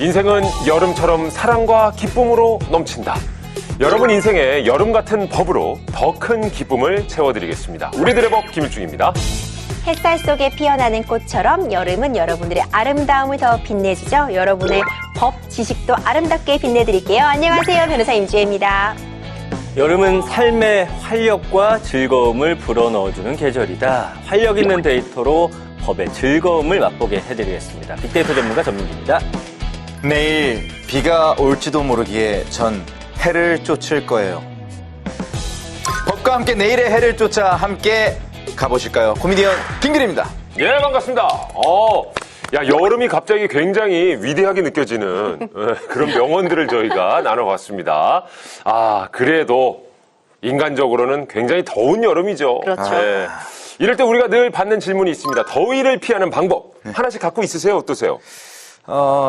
인생은 여름처럼 사랑과 기쁨으로 넘친다. 여러분 인생에 여름 같은 법으로 더 큰 기쁨을 채워드리겠습니다. 우리들의 법 김일중입니다. 햇살 속에 피어나는 꽃처럼 여름은 여러분들의 아름다움을 더 빛내주죠. 여러분의 법 지식도 아름답게 빛내드릴게요. 안녕하세요. 변호사 임주혜입니다. 여름은 삶의 활력과 즐거움을 불어넣어주는 계절이다. 활력 있는 데이터로 법의 즐거움을 맛보게 해드리겠습니다. 빅데이터 전문가 전민기입니다. 내일 비가 올지도 모르기에 전 해를 쫓을 거예요. 법과 함께 내일의 해를 쫓아 함께 가보실까요? 코미디언 김길입니다. 예, 반갑습니다. 야, 여름이 갑자기 굉장히 위대하게 느껴지는 그런 명언들을 저희가 나눠봤습니다. 그래도 인간적으로는 굉장히 더운 여름이죠. 그렇죠. 이럴 때 우리가 늘 받는 질문이 있습니다. 더위를 피하는 방법 하나씩 갖고 있으세요? 어떠세요?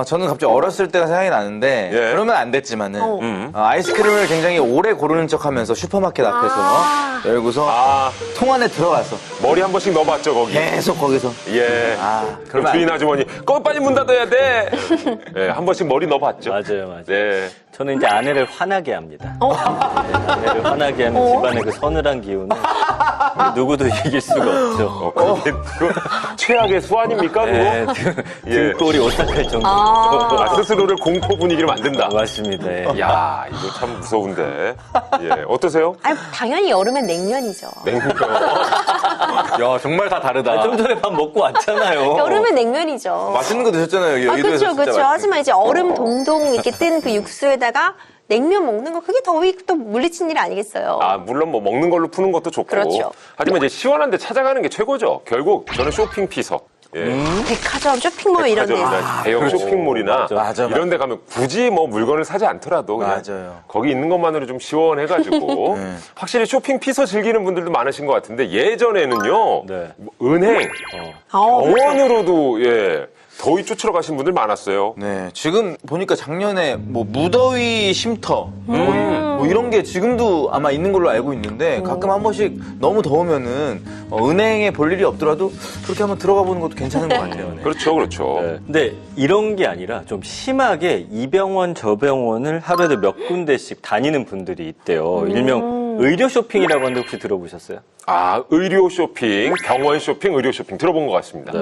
저는 갑자기 어렸을 때가 생각이 나는데 예. 그러면 안 됐지만은 아이스크림을 굉장히 오래 고르는 척하면서 슈퍼마켓 앞에서 열고서 통 안에 들어가서 머리 한 번씩 넣어봤죠, 거기? 계속 거기서 예. 그럼 그러면 주인 아주머니, 거 빨리 문 닫아야 돼! 예, 한 번씩 머리 넣어봤죠. 맞아요. 네. 저는 이제 아내를 화나게 합니다. 네, 아내를 화나게 하면 집안의 그 서늘한 기운을 누구도 이길 수가 없죠. 그게 최악의 수 아닙니까, 그거? 네, 등골이 오싹할 정도로. 스스로를 공포 분위기를 만든다. 맞습니다. 예. 야, 이거 참 무서운데. 예, 어떠세요? 당연히 여름엔 냉면이죠. 냉면. 야 정말 다 다르다. 좀 전에 밥 먹고 왔잖아요. 여름엔 냉면이죠. 맛있는 거 드셨잖아요. 여의도에서 그렇죠. 진짜 하지만 이제 얼음 동동 이렇게 뜬 그 육수에다가 냉면 먹는 거 그게 더위 또 물리친 일 아니겠어요. 물론 뭐 먹는 걸로 푸는 것도 좋고. 그렇죠. 하지만 이제 시원한 데 찾아가는 게 최고죠. 결국 저는 쇼핑 피서. 예. 백화점, 쇼핑몰 이런 데서. 대형 그렇죠. 쇼핑몰이나 맞아. 이런 데 가면 굳이 뭐 물건을 사지 않더라도 그냥 맞아요. 거기 있는 것만으로 좀 시원해가지고 확실히 쇼핑 피서 즐기는 분들도 많으신 것 같은데 예전에는요 네. 뭐 은행, 병원으로도 더위 쫓으러 가신 분들 많았어요. 네, 지금 보니까 작년에 뭐 무더위 쉼터 뭐 이런 게 지금도 아마 있는 걸로 알고 있는데 가끔 한 번씩 너무 더우면은 은행에 볼 일이 없더라도 그렇게 한번 들어가 보는 것도 괜찮은 것 같아요. 네. 그렇죠. 네. 근데 이런 게 아니라 좀 심하게 이 병원 저 병원을 하루에도 몇 군데씩 다니는 분들이 있대요. 일명 의료 쇼핑이라고 하는데 혹시 들어보셨어요? 의료 쇼핑, 병원 쇼핑, 의료 쇼핑 들어본 것 같습니다.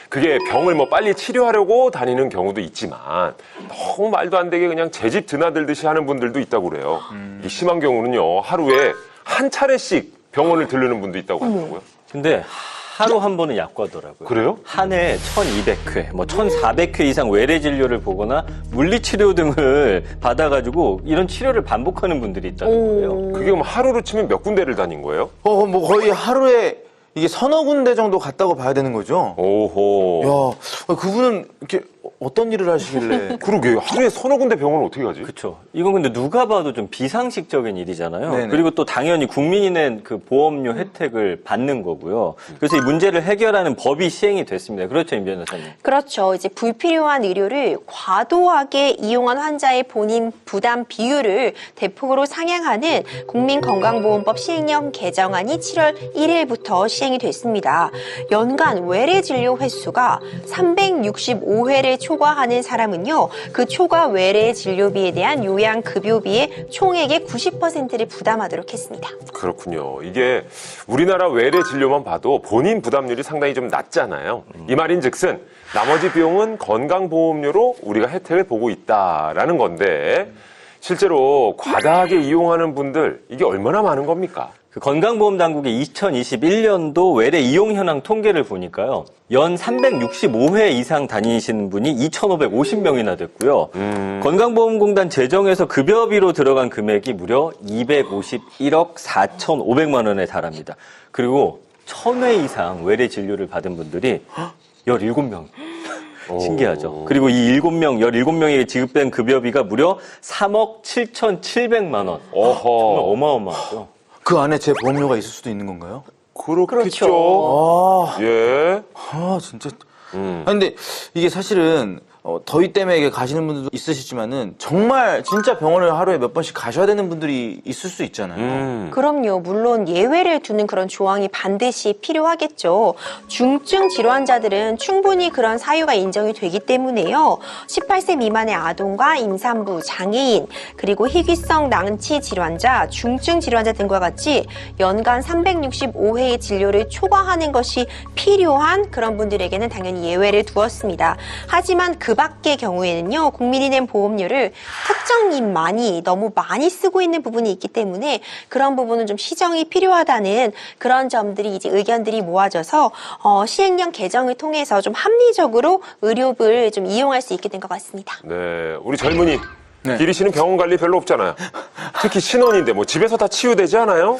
그게 병을 뭐 빨리 치료하려고 다니는 경우도 있지만 너무 말도 안 되게 그냥 제 집 드나들듯이 하는 분들도 있다고 그래요. 이 심한 경우는요, 하루에 한 차례씩 병원을 들르는 분도 있다고 하더라고요. 근데 하루 한 번은 약과더라고요. 그래요? 한 해에 1200회, 뭐 1400회 이상 외래 진료를 보거나 물리치료 등을 받아가지고 이런 치료를 반복하는 분들이 있다는 거예요. 그게 그럼 하루로 치면 몇 군데를 다닌 거예요? 뭐 거의 하루에 이게 서너 군데 정도 갔다고 봐야 되는 거죠? 오호. 야, 그분은 이렇게 어떤 일을 하시길래? 그러게요. 하루에 서너 군데 병원을 어떻게 가지? 그렇죠. 이건 근데 누가 봐도 좀 비상식적인 일이잖아요. 네네. 그리고 또 당연히 국민이 낸 그 보험료 혜택을 받는 거고요. 그래서 이 문제를 해결하는 법이 시행이 됐습니다. 그렇죠, 임 변호사님. 그렇죠. 이제 불필요한 의료를 과도하게 이용한 환자의 본인 부담 비율을 대폭으로 상향하는 국민건강보험법 시행령 개정안이 7월 1일부터 시행이 됐습니다. 연간 외래 진료 횟수가 365회를 초과하는 사람은요, 그 초과 외래 진료비에 대한 요양급여비의 총액의 90%를 부담하도록 했습니다. 그렇군요. 이게 우리나라 외래 진료만 봐도 본인 부담률이 상당히 좀 낮잖아요. 이 말인즉슨 나머지 비용은 건강보험료로 우리가 혜택을 보고 있다라는 건데 실제로 과다하게 이용하는 분들 이게 얼마나 많은 겁니까? 그 건강보험당국의 2021년도 외래 이용 현황 통계를 보니까요. 연 365회 이상 다니시는 분이 2,550명이나 됐고요. 건강보험공단 재정에서 급여비로 들어간 금액이 무려 251억 4,500만 원에 달합니다. 그리고 1,000회 이상 외래 진료를 받은 분들이 17명. 신기하죠. 그리고 이 17명에게 지급된 급여비가 무려 3억 7,700만 원. 어허. 정말 어마어마하죠. 그 안에 제 보험료가 있을 수도 있는 건가요? 그렇겠죠. 예. 진짜. 근데 이게 사실은 더위 때문에 이게 가시는 분들도 있으시지만은 정말 진짜 병원을 하루에 몇 번씩 가셔야 되는 분들이 있을 수 있잖아요. 그럼요. 물론 예외를 두는 그런 조항이 반드시 필요하겠죠. 중증 질환자들은 충분히 그런 사유가 인정이 되기 때문에요. 18세 미만의 아동과 임산부, 장애인, 그리고 희귀성 낭치 질환자, 중증 질환자 등과 같이 연간 365회의 진료를 초과하는 것이 필요한 그런 분들에게는 당연히 예외를 두었습니다. 하지만 그 밖의 경우에는요, 국민이 낸 보험료를 특정인만이 너무 많이 쓰고 있는 부분이 있기 때문에 그런 부분은 좀 시정이 필요하다는 그런 점들이 이제 의견들이 모아져서 시행령 개정을 통해서 좀 합리적으로 의료비를 좀 이용할 수 있게 된 것 같습니다. 네, 우리 젊은이. 네. 기리 씨는 병원 관리 별로 없잖아요. 특히 신혼인데 뭐 집에서 다 치유되지 않아요?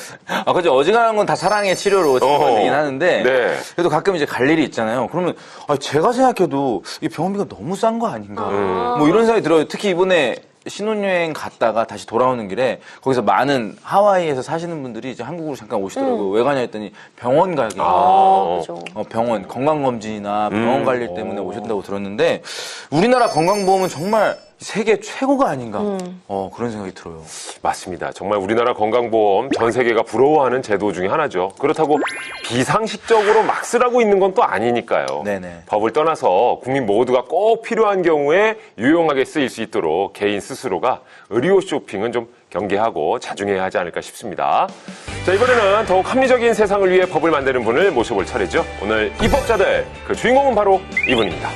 그죠. 어지간한 건 다 사랑의 치료로 치료되긴 하는데. 네. 그래도 가끔 이제 갈 일이 있잖아요. 그러면, 제가 생각해도 이 병원비가 너무 싼 거 아닌가. 뭐 이런 생각이 들어요. 특히 이번에 신혼여행 갔다가 다시 돌아오는 길에 거기서 많은 하와이에서 사시는 분들이 이제 한국으로 잠깐 오시더라고요. 왜 가냐 했더니 병원 가기. 그죠. 병원, 건강검진이나 병원 관리 때문에 오셨다고 들었는데 우리나라 건강보험은 정말 세계 최고가 아닌가. 그런 생각이 들어요. 맞습니다. 정말 우리나라 건강보험 전 세계가 부러워하는 제도 중에 하나죠. 그렇다고 비상식적으로 막 쓰라고 있는 건 또 아니니까요. 네네. 법을 떠나서 국민 모두가 꼭 필요한 경우에 유용하게 쓰일 수 있도록 개인 스스로가 의료 쇼핑은 좀 경계하고 자중해야 하지 않을까 싶습니다. 자, 이번에는 더욱 합리적인 세상을 위해 법을 만드는 분을 모셔볼 차례죠. 오늘 입법자들, 그 주인공은 바로 이분입니다.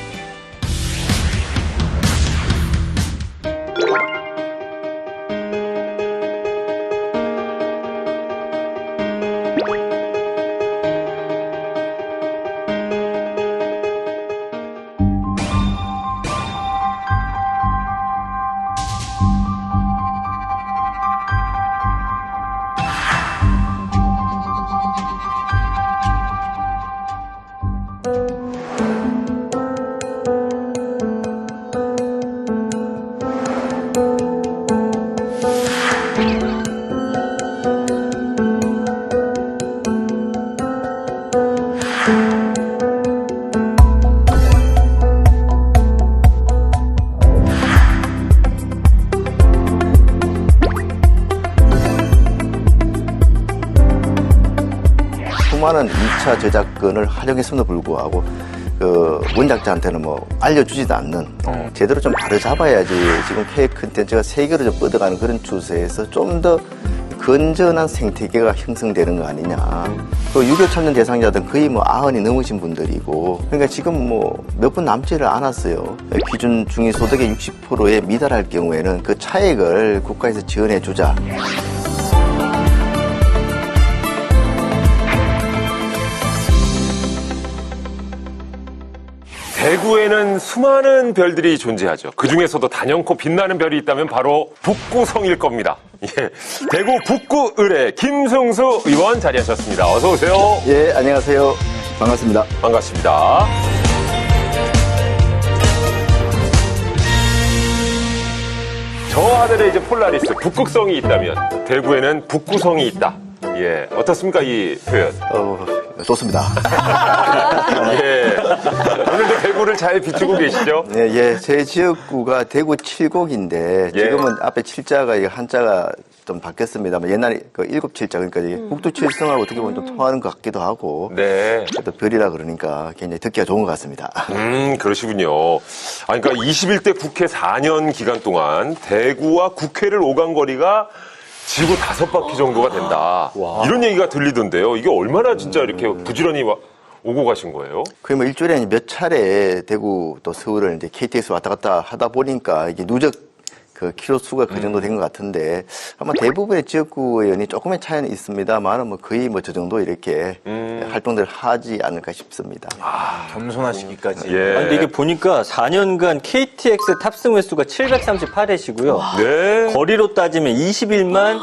수많은 2차 저작권을 활용했음에도 불구하고 그 원작자한테는 뭐 알려주지도 않는 제대로 좀 바로 잡아야지 지금 K 콘텐츠가 세계로 좀 뻗어가는 그런 추세에서 좀 더 건전한 생태계가 형성되는 거 아니냐. 그 유교 참여 대상자들은 거의 뭐 90이 넘으신 분들이고 그러니까 지금 뭐 몇 분 남지를 않았어요. 기준 중위 소득의 60%에 미달할 경우에는 그 차액을 국가에서 지원해 주자. 대구에는 수많은 별들이 존재하죠. 그 중에서도 단연코 빛나는 별이 있다면 바로 북구성일 겁니다. 예, 대구 북구 의뢰 김승수 의원 자리하셨습니다. 어서 오세요. 예, 안녕하세요. 반갑습니다. 반갑습니다. 저 하늘에 이제 폴라리스 북극성이 있다면 대구에는 북구성이 있다. 예, 어떻습니까 이 표현? 좋습니다. 예, 오늘도 대구를 잘 비추고 계시죠? 네, 예, 제 지역구가 대구 칠곡인데 예. 지금은 앞에 칠자가 한자가 좀 바뀌었습니다만 옛날에 그 일곱 칠자 그러니까 이게 북두칠성하고 어떻게 보면 좀 통하는 것 같기도 하고 네. 또 별이라 그러니까 굉장히 듣기가 좋은 것 같습니다. 그러시군요. 그러니까 21대 국회 4년 기간 동안 대구와 국회를 오간 거리가 지구 5바퀴 정도가 된다. 이런 얘기가 들리던데요. 이게 얼마나 진짜 이렇게 부지런히 오고 가신 거예요? 거의 뭐 일주일에 몇 차례 대구 또 서울을 이제 KTX 왔다 갔다 하다 보니까 이게 누적 그 키로 수가 그 정도 된 것 같은데 아마 대부분의 지역구 의원이 조금의 차이는 있습니다만 뭐 거의 뭐 저 정도 이렇게 활동들을 하지 않을까 싶습니다. 겸손하시기까지. 예. 근데 이게 보니까 4년간 KTX 탑승 횟수가 738회시고요. 네. 거리로 따지면 21만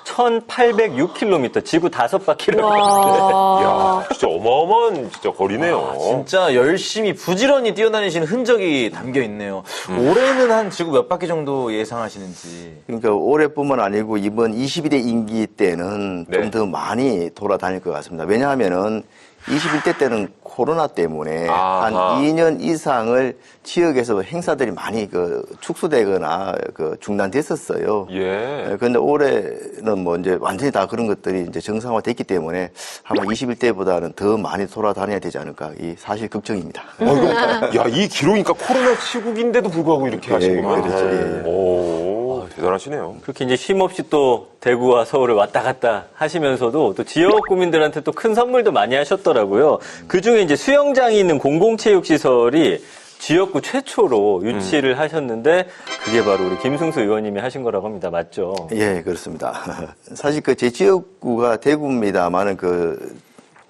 1,806km, 지구 5바퀴를. 이야, 진짜 어마어마한 진짜 거리네요. 진짜 열심히 부지런히 뛰어다니시는 흔적이 담겨 있네요. 올해는 한 지구 몇 바퀴 정도 예상하시는지. 그러니까 올해뿐만 아니고 이번 22대 임기 때는 네. 좀 더 많이 돌아다닐 것 같습니다. 왜냐하면은 21대 때는 코로나 때문에 아하. 한 2년 이상을 지역에서 행사들이 많이 축소되거나 중단됐었어요. 예. 그런데 올해는 뭐 이제 완전히 다 그런 것들이 이제 정상화됐기 때문에 아마 21대보다는 더 많이 돌아다녀야 되지 않을까. 이 사실 걱정입니다. 야, 이 기록이니까 코로나 시국인데도 불구하고 이렇게 하시구나. 그렇죠. 예. 오, 대단하시네요. 그렇게 이제 쉼없이 또 대구와 서울을 왔다 갔다 하시면서도 또 지역 구민들한테 또 큰 선물도 많이 하셨더라고요. 그 중에 이제 수영장이 있는 공공체육시설이 지역구 최초로 유치를 하셨는데 그게 바로 우리 김승수 의원님이 하신 거라고 합니다. 맞죠? 예, 그렇습니다. 사실 제 지역구가 대구입니다만은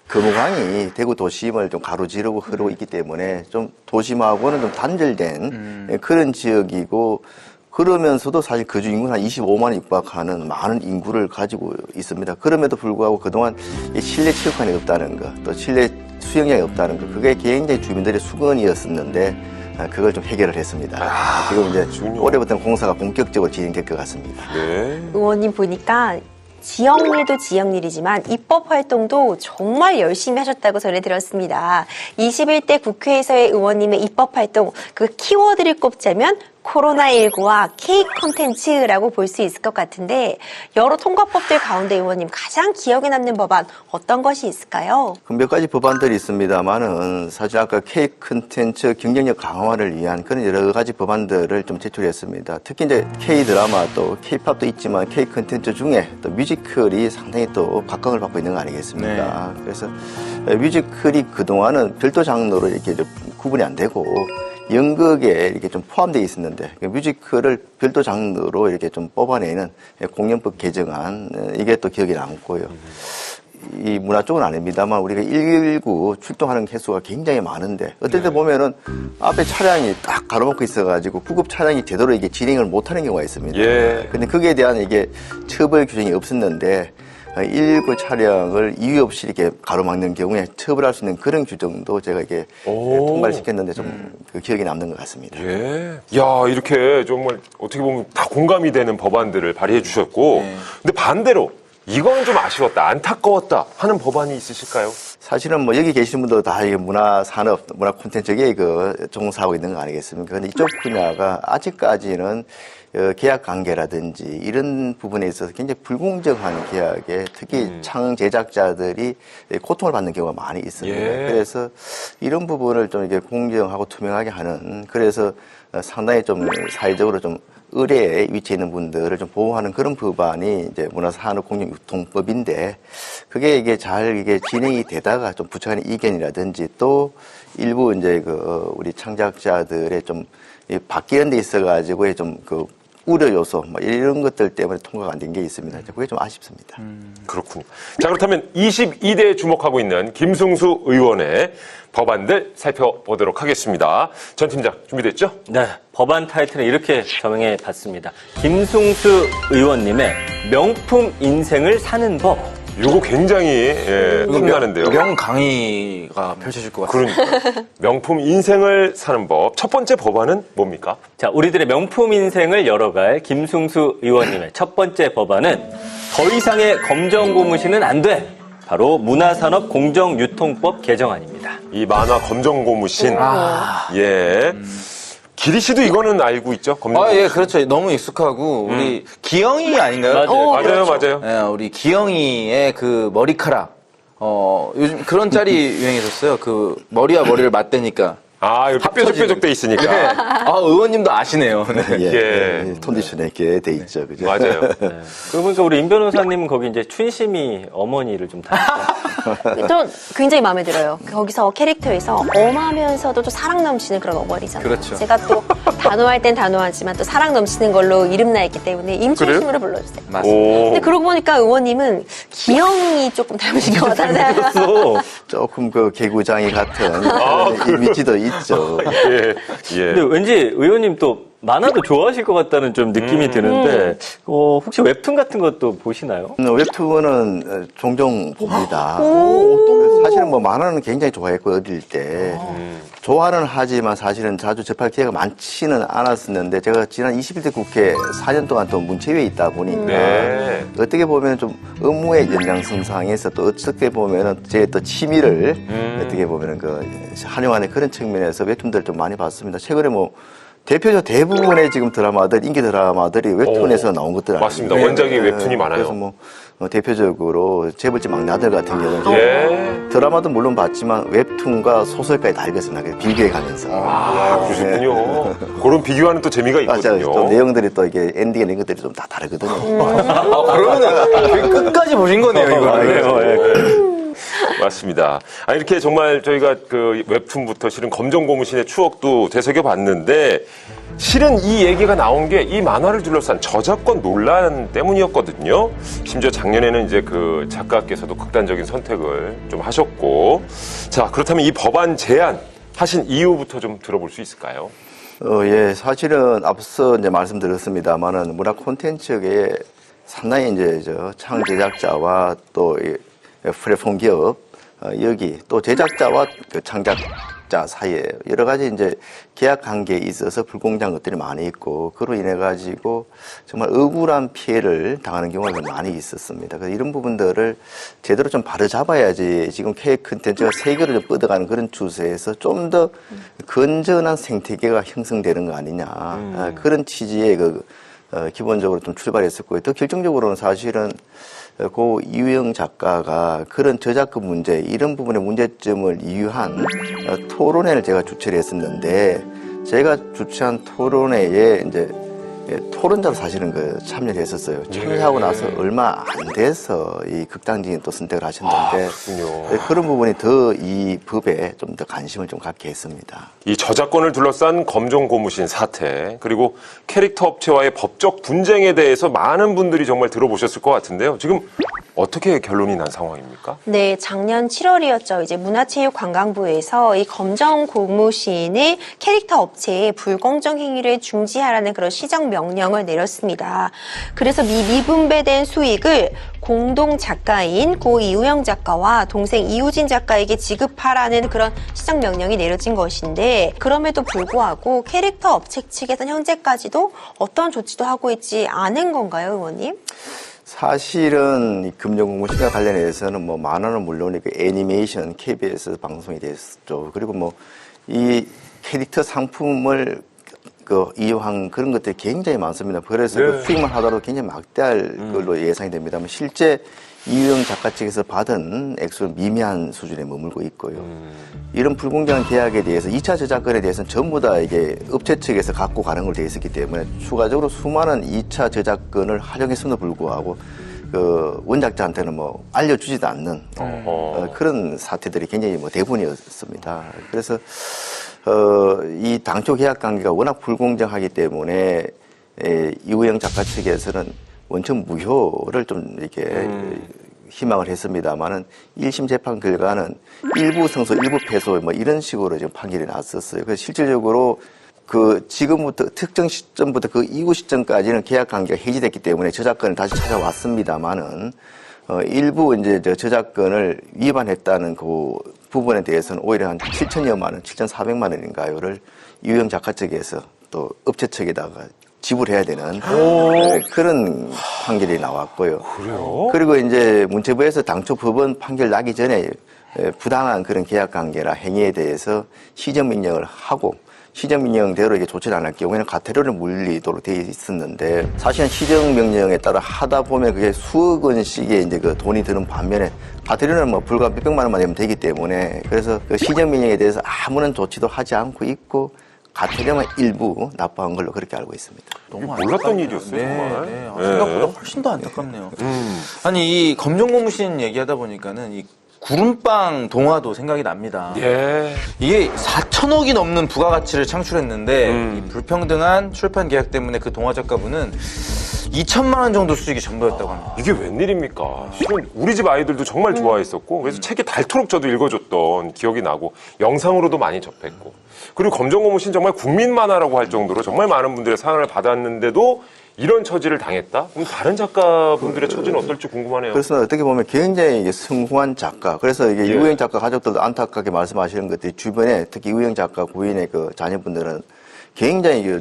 금호강이 대구 도심을 좀 가로지르고 흐르고 있기 때문에 좀 도심하고는 좀 단절된 그런 지역이고 그러면서도 사실 거주 인구는 한 25만에 육박하는 많은 인구를 가지고 있습니다. 그럼에도 불구하고 그동안 이 실내 체육관이 없다는 것, 또 실내 수영장이 없다는 것, 그게 굉장히 주민들의 수건이었었는데 그걸 좀 해결을 했습니다. 지금 이제 올해부터는 공사가 본격적으로 진행될 것 같습니다. 네. 의원님 보니까 지역일도 지역일이지만 입법 활동도 정말 열심히 하셨다고 전해 들었습니다. 21대 국회에서의 의원님의 입법 활동, 그 키워드를 꼽자면 코로나19와 K 콘텐츠라고 볼 수 있을 것 같은데 여러 통과법들 가운데 의원님 가장 기억에 남는 법안 어떤 것이 있을까요? 몇 가지 법안들이 있습니다만은 사실 아까 K 콘텐츠 경쟁력 강화를 위한 그런 여러 가지 법안들을 좀 제출했습니다. 특히 이제 K 드라마 또 K 팝도 있지만 K 콘텐츠 중에 또 뮤지컬이 상당히 또 각광을 받고 있는 거 아니겠습니까? 그래서 뮤지컬이 그동안은 별도 장르로 이렇게 구분이 안 되고 연극에 이렇게 좀 포함되어 있었는데 뮤지컬을 별도 장르로 이렇게 좀 뽑아내는 공연법 개정안 이게 또 기억에 남고요. 이 문화 쪽은 아닙니다만 우리가 119 출동하는 횟수가 굉장히 많은데 어떨 때 보면은 앞에 차량이 딱 가로막고 있어가지고 구급 차량이 제대로 이게 진행을 못하는 경우가 있습니다. 예. 근데 거기에 대한 이게 처벌 규정이 없었는데 119 차량을 이유 없이 이렇게 가로막는 경우에 처벌할 수 있는 그런 규정도 제가 이게 통과를 시켰는데 좀 그 기억에 남는 것 같습니다. 예. 야, 이렇게 정말 어떻게 보면 다 공감이 되는 법안들을 발의해 주셨고, 근데 반대로 이거는 좀 아쉬웠다, 안타까웠다 하는 법안이 있으실까요? 사실은 뭐 여기 계시는 분도 다 이게 문화 산업, 문화 콘텐츠에 종사하고 있는 거 아니겠습니까? 근데 이쪽 분야가 아직까지는 계약 관계라든지 이런 부분에 있어서 굉장히 불공정한 계약에 특히 창 제작자들이 고통을 받는 경우가 많이 있습니다. 예. 그래서 이런 부분을 좀 이렇게 공정하고 투명하게 하는 그래서 상당히 좀 사회적으로 좀 의뢰에 위치해 있는 분들을 좀 보호하는 그런 법안이 이제 문화산업공정유통법인데 그게 이게 잘 이게 진행이 되다가 좀 부처 간의 이견이라든지 또 일부 이제 우리 창작자들의 좀 바뀌는 데 있어가지고 좀 우려 요소 뭐 이런 것들 때문에 통과가 안 된 게 있습니다. 그게 좀 아쉽습니다. 그렇군요. 자, 그렇다면 22대에 주목하고 있는 김승수 의원의 법안들 살펴보도록 하겠습니다. 전 팀장 준비됐죠? 네, 법안 타이틀은 이렇게 정해 봤습니다. 김승수 의원님의 명품 인생을 사는 법. 요거 굉장히 힘나는데요. 명 강의가 펼쳐질 것 같습니다. 그러니까 명품 인생을 사는 법. 첫 번째 법안은 뭡니까? 자, 우리들의 명품 인생을 열어갈 김승수 의원님의 첫 번째 법안은 더 이상의 검정 고무신은 안 돼. 바로 문화산업공정유통법 개정안입니다. 이 만화 검정고무신. 예. 기리 씨도 이거는 알고 있죠? 예, 그렇죠. 너무 익숙하고 우리 기영이 아닌가요? 맞아요, 맞아요. 네, 우리 기영이의 그 머리카락. 요즘 그런 짤이 유행했었어요. 그 머리와 머리를 맞대니까. 이렇게 뾰족뾰족 돼 있으니까. 의원님도 아시네요. 네. 예. 톤디션에 있게 돼 있죠. 그죠? 맞아요. 그러고 보니까 우리 임 변호사님은 거기 이제 춘심이 어머니를 좀 닮았어요. 전 굉장히 마음에 들어요. 거기서 캐릭터에서 엄하면서도 또 사랑 넘치는 그런 어머니잖아요. 그렇죠. 제가 또 단호할 땐 단호하지만 또 사랑 넘치는 걸로 이름나 있기 때문에 임춘심으로 불러주세요. 맞습니다. 근데 그러고 보니까 의원님은 기영이 조금 닮으신 것 같다는 생각이 그래서 조금 개구장이 같은 이미지도 있죠. 예. 예. 근데 왠지 의원님 또 만화도 좋아하실 것 같다는 좀 느낌이 드는데 혹시 웹툰 같은 것도 보시나요? 웹툰은 종종 봅니다. 사실은 뭐 만화는 굉장히 좋아했고 어릴 때 좋아는 하지만 사실은 자주 접할 기회가 많지는 않았었는데 제가 지난 21대 국회 4년 동안 또 문체위에 있다 보니까 네. 어떻게 보면 좀 업무의 연장선상에서 또 어떻게 보면은 제 또 취미를 어떻게 보면은 활용하는 그런 측면에서 웹툰들을 좀 많이 봤습니다. 최근에 뭐 대표적 대부분의 지금 드라마들, 인기 드라마들이 웹툰에서 나온 것들 아니에요? 맞습니다. 원작이 웹툰이 많아요. 그래서 뭐 대표적으로 재벌집 막내 아들 같은 경우는 예. 드라마도 물론 봤지만 웹툰과 소설까지 다 읽었습니다. 비교해가면서. 그러셨군요. 그런 비교하는 또 재미가 맞아요. 있거든요. 또 내용들이 또 이게 엔딩 이런 것들이 좀 다 다르거든요. 그러면은 끝까지 보신 거네요, 이거는. 맞습니다. 이렇게 정말 저희가 그 웹툰부터 실은 검정고무신의 추억도 되새겨 봤는데 실은 이 얘기가 나온 게 이 만화를 둘러싼 저작권 논란 때문이었거든요. 심지어 작년에는 이제 그 작가께서도 극단적인 선택을 좀 하셨고. 자, 그렇다면 이 법안 제안 하신 이유부터 좀 들어볼 수 있을까요? 예, 사실은 앞서 이제 말씀드렸습니다만은 문화 콘텐츠계에 상당히 이제 창 제작자와 또 플랫폼 기업, 여기 또 제작자와 그 창작자 사이에 여러 가지 이제 계약 관계에 있어서 불공정한 것들이 많이 있고, 그로 인해 가지고 정말 억울한 피해를 당하는 경우가 많이 있었습니다. 그래서 이런 부분들을 제대로 좀 바로잡아야지 지금 K 콘텐츠가 세계로 좀 뻗어가는 그런 추세에서 좀 더 건전한 생태계가 형성되는 거 아니냐. 그런 취지의 기본적으로 좀 출발했었고요. 더 결정적으로는 사실은 고 이우영 작가가 그런 저작권 문제, 이런 부분의 문제점을 이유한 토론회를 제가 주최를 했었는데, 제가 주최한 토론회에 이제 토론자로 사실은 참여를 했었어요. 참여하고 나서 얼마 안 돼서 이 극단적인 또 선택을 하셨는데, 그렇군요. 그런 부분이 더 이 법에 좀 더 관심을 좀 갖게 했습니다. 이 저작권을 둘러싼 검정고무신 사태, 그리고 캐릭터 업체와의 법적 분쟁에 대해서 많은 분들이 정말 들어보셨을 것 같은데요. 지금 어떻게 결론이 난 상황입니까? 네, 작년 7월이었죠. 이제 문화체육관광부에서 이 검정고무신의 캐릭터 업체의 불공정 행위를 중지하라는 그런 시정 명령을 내렸습니다. 그래서 미분배된 수익을 공동 작가인 고 이우영 작가와 동생 이우진 작가에게 지급하라는 그런 시정 명령이 내려진 것인데, 그럼에도 불구하고 캐릭터 업체 측에서는 현재까지도 어떤 조치도 하고 있지 않은 건가요, 의원님? 사실은 이 금전공무신과 관련해서는 뭐 만화는 물론 그 애니메이션 KBS 방송이 됐죠. 그리고 뭐 이 캐릭터 상품을 이용한 그런 것들이 굉장히 많습니다. 그래서 그 수익만 하더라도 굉장히 막대할 걸로 예상이 됩니다만, 실제 이우영 작가 측에서 받은 액수는 미미한 수준에 머물고 있고요. 이런 불공정한 계약에 대해서 2차 저작권에 대해서는 전부 다 이게 업체 측에서 갖고 가는 걸로 되어 있었기 때문에 추가적으로 수많은 2차 저작권을 활용했음에도 불구하고 원작자한테는 뭐 알려주지도 않는 그런 사태들이 굉장히 뭐 대부분이었습니다. 그래서 이 당초 계약 관계가 워낙 불공정하기 때문에 이우영 작가 측에서는 원천 무효를 좀 이렇게 희망을 했습니다만은 1심 재판 결과는 일부 승소, 일부 패소 뭐 이런 식으로 지금 판결이 났었어요. 그래서 실질적으로 지금부터 특정 시점부터 그 이후 시점까지는 계약 관계가 해지됐기 때문에 저작권을 다시 찾아왔습니다만은 일부 이제 저작권을 위반했다는 그 부분에 대해서는 오히려 한 7천여만 원, 7,400만 원인가요를 이우영 작가 측에서 또 업체 측에다가 지불해야 되는 그런 판결이 나왔고요. 그래요? 그리고 이제 문체부에서 당초 법원 판결 나기 전에 부당한 그런 계약 관계나 행위에 대해서 시정 명령을 하고, 시정 명령대로 이게 조치를 안 할 경우에는 과태료를 물리도록 되어 있었는데, 사실은 시정 명령에 따라 하다 보면 그게 수억 원씩의 이제 돈이 드는 반면에 과태료는 뭐 불과 몇백만 원만 내면 되기 때문에, 그래서 그 시정 명령에 대해서 아무런 조치도 하지 않고 있고 과태료만 일부 납부한 걸로 그렇게 알고 있습니다. 너무 몰랐던 일이었어요, 정말. 네. 생각보다 훨씬 더 안타깝네요. 아니, 이 검정고무신 얘기하다 보니까는 이 구름빵 동화도 생각이 납니다. 예. 이게 4천억이 넘는 부가가치를 창출했는데 이 불평등한 출판 계약 때문에 그 동화 작가분은 2천만 원 정도 수익이 전부였다고 합니다. 이게 웬일입니까? 실은 우리 집 아이들도 정말 좋아했었고 그래서 책이 닳도록 저도 읽어줬던 기억이 나고 영상으로도 많이 접했고 그리고 검정고무신 정말 국민 만화라고 할 정도로 정말 많은 분들의 사랑을 받았는데도 이런 처지를 당했다? 그럼 다른 작가분들의 처지는 어떨지 궁금하네요. 그래서 어떻게 보면 굉장히 이게 성공한 작가. 그래서 이게 예. 이우영 작가 가족들도 안타깝게 말씀하시는 것들이 주변에 특히 이우영 작가 부인의 그 자녀분들은 굉장히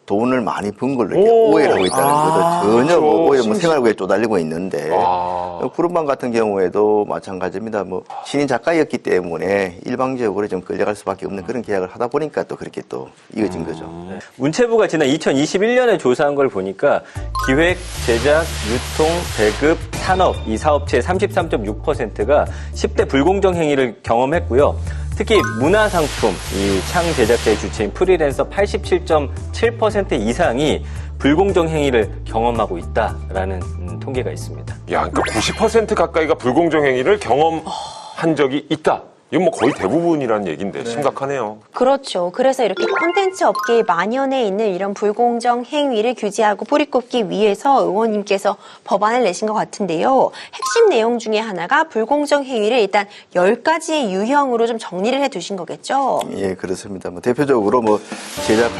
돈을 많이 번 걸로 이렇게 오해를 하고 있다는 거죠. 전혀 그렇죠. 뭐 오히려 뭐 생활고에 쪼달리고 있는데 아. 구름방 같은 경우에도 마찬가지입니다. 뭐 신인 작가였기 때문에 일방적으로 좀 끌려갈 수밖에 없는 그런 계약을 하다 보니까 또 그렇게 또 이어진 거죠. 문체부가 지난 2021년에 조사한 걸 보니까 기획, 제작, 유통, 배급, 산업 이 사업체의 33.6%가 10대 불공정 행위를 경험했고요. 특히 문화상품, 이 창 제작자의 주체인 프리랜서 87.7% 이상이 불공정 행위를 경험하고 있다라는 통계가 있습니다. 야, 그러니까 90% 가까이가 불공정 행위를 경험한 적이 있다. 이건 뭐 거의 대부분이라는 얘기인데 심각하네요. 그렇죠. 그래서 이렇게 콘텐츠 업계에 만연해 있는 이런 불공정 행위를 규제하고 뿌리꼽기 위해서 의원님께서 법안을 내신 것 같은데요. 핵심 내용 중에 하나가 불공정 행위를 일단 10가지의 유형으로 좀 정리를 해 두신 거겠죠? 예, 그렇습니다. 뭐 대표적으로 뭐 제작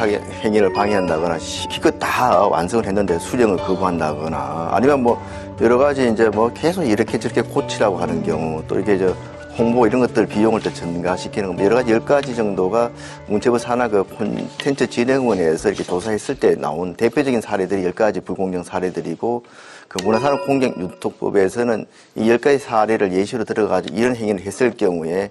행위를 방해한다거나 기껏 다 완성을 했는데 수령을 거부한다거나 아니면 뭐 여러 가지 이제 뭐 계속 이렇게 저렇게 고치라고 하는 경우 또 이렇게 홍보 이런 것들 비용을 또 증가시키는 거 여러 가지 10가지 정도가 문체부 산하 그 콘텐츠 진흥원에서 이렇게 조사했을 때 나온 대표적인 사례들이 10가지 불공정 사례들이고 그 문화산업공정유통법에서는 이 10가지 사례를 예시로 들어가지고 이런 행위를 했을 경우에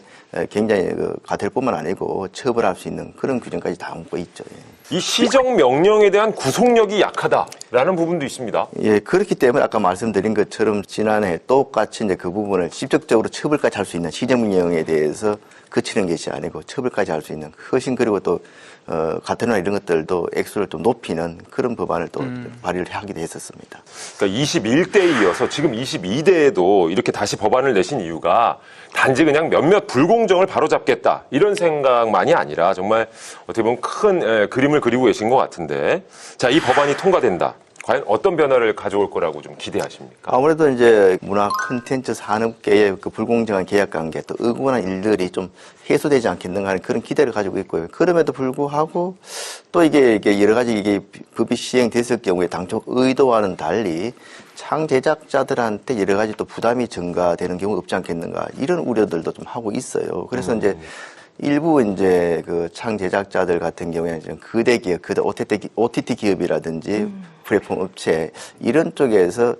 굉장히 그 과태료뿐만 아니고 처벌할 수 있는 그런 규정까지 다 담고 있죠. 이 시정 명령에 대한 구속력이 약하다라는 부분도 있습니다. 예, 그렇기 때문에 아까 말씀드린 것처럼 지난해 똑같이 이제 그 부분을 직접적으로 처벌까지 할 수 있는 시정명령에 대해서 그치는 것이 아니고 처벌까지 할 수 있는 훨씬 그리고 또 과태료나 이런 것들도 액수를 좀 높이는 그런 법안을 또 발의를 하기도 했었습니다. 그러니까 21대에 이어서 지금 22대에도 이렇게 다시 법안을 내신 이유가 단지 그냥 몇몇 불공정을 바로잡겠다 이런 생각만이 아니라 정말 어떻게 보면 큰 그림을 그리고 계신 것 같은데 자, 이 법안이 통과된다. 과연 어떤 변화를 가져올 거라고 좀 기대하십니까? 아무래도 이제 문화 콘텐츠 산업계의 그 불공정한 계약 관계 또 억울한 일들이 좀 해소되지 않겠는가 하는 그런 기대를 가지고 있고요. 그럼에도 불구하고 또 이게 여러 가지 이게 법이 시행됐을 경우에 당초 의도와는 달리 창 제작자들한테 여러 가지 또 부담이 증가되는 경우가 없지 않겠는가 이런 우려들도 좀 하고 있어요. 그래서 이제 일부 이제 그 창 제작자들 같은 경우에는 좀 거대 기업, OTT 기업이라든지 플랫폼 업체 이런 쪽에서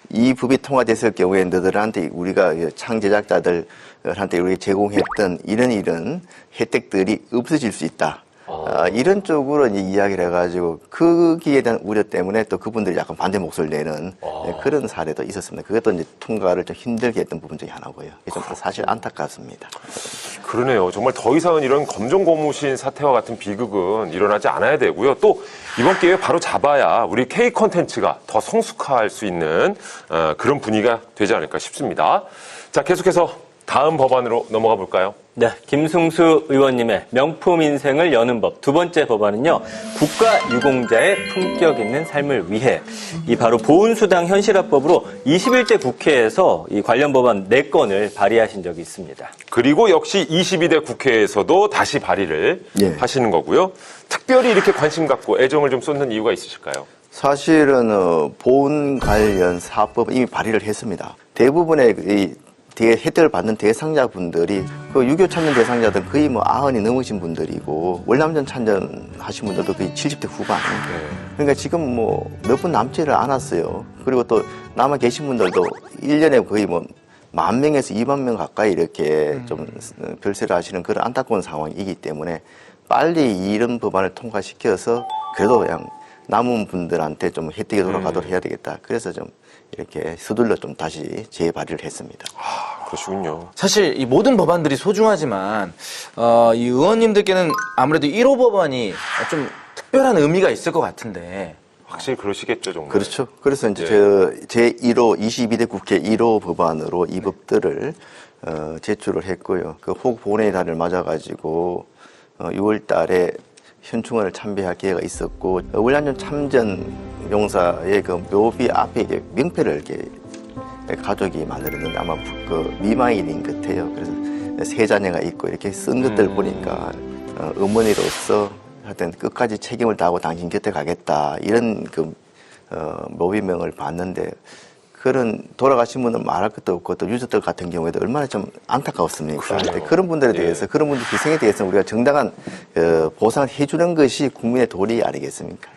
이 법이 통과됐을 경우에 너들한테 우리가 창 제작자들한테 우리 제공했던 이런 혜택들이 없어질 수 있다. 이런 쪽으로 이제 이야기를 해가지고 거기에 대한 우려 때문에 또 그분들이 약간 반대 목소리를 내는 그런 사례도 있었습니다. 그것도 이제 통과를 좀 힘들게 했던 부분 중에 하나고요. 좀 사실 안타깝습니다. 그러네요. 정말 더 이상은 이런 검정고무신 사태와 같은 비극은 일어나지 않아야 되고요. 또 이번 기회에 바로 잡아야 우리 K 콘텐츠가 더 성숙할 수 있는 그런 분위기가 되지 않을까 싶습니다. 자, 계속해서 다음 법안으로 넘어가 볼까요? 네, 김승수 의원님의 명품 인생을 여는 법 두 번째 법안은요, 국가 유공자의 품격 있는 삶을 위해 이 바로 보훈수당 현실화법으로 21대 국회에서 이 관련 법안 4건을 발의하신 적이 있습니다. 그리고 역시 22대 국회에서도 다시 발의를 하시는 거고요. 특별히 이렇게 관심 갖고 애정을 좀 쏟는 이유가 있으실까요? 사실은 보훈 관련 사법은 이미 발의를 했습니다. 대부분의 이 혜택을 받는 대상자분들이 그 6.25 참전 대상자들 거의 뭐 90이 넘으신 분들이고 월남전 참전하신 분들도 거의 70대 후반. 그러니까 지금 뭐 몇 분 남지를 않았어요. 그리고 또 남아 계신 분들도 1년에 거의 뭐 10,000명에서 20,000명 가까이 이렇게 좀 별세를 하시는 그런 안타까운 상황이기 때문에 빨리 이런 법안을 통과시켜서 그래도 그냥 남은 분들한테 좀 혜택이 돌아가도록 해야 되겠다. 그래서 좀 이렇게 서둘러 좀 다시 재발의를 했습니다. 그러시군요. 사실 이 모든 법안들이 소중하지만 이 의원님들께는 아무래도 1호 법안이 좀 특별한 의미가 있을 것 같은데 확실히 그러시겠죠, 정말. 그렇죠. 그래서 이제 제 1호 22대 국회 1호 법안으로 이 법들을 제출을 했고요. 그 호국 본회의 달을 맞아가지고 6월 달에 현충원을 참배할 기회가 있었고 월남전 참전 용사의 그 묘비 앞에 이게 명패를 이렇게 가족이 만들었는데 아마 그 미망인인 것 같아요. 그래서 세 자녀가 있고 이렇게 쓴 것들 보니까 어머니로서 하여튼 끝까지 책임을 다하고 당신 곁에 가겠다 이런 그 묘비명을 봤는데 그런 돌아가신 분은 말할 것도 없고 또 유족들 같은 경우에도 얼마나 좀 안타까웠습니까? 그런 분들에 대해서 그런 분들 희생에 대해서는 우리가 정당한 보상을 해주는 것이 국민의 도리 아니겠습니까?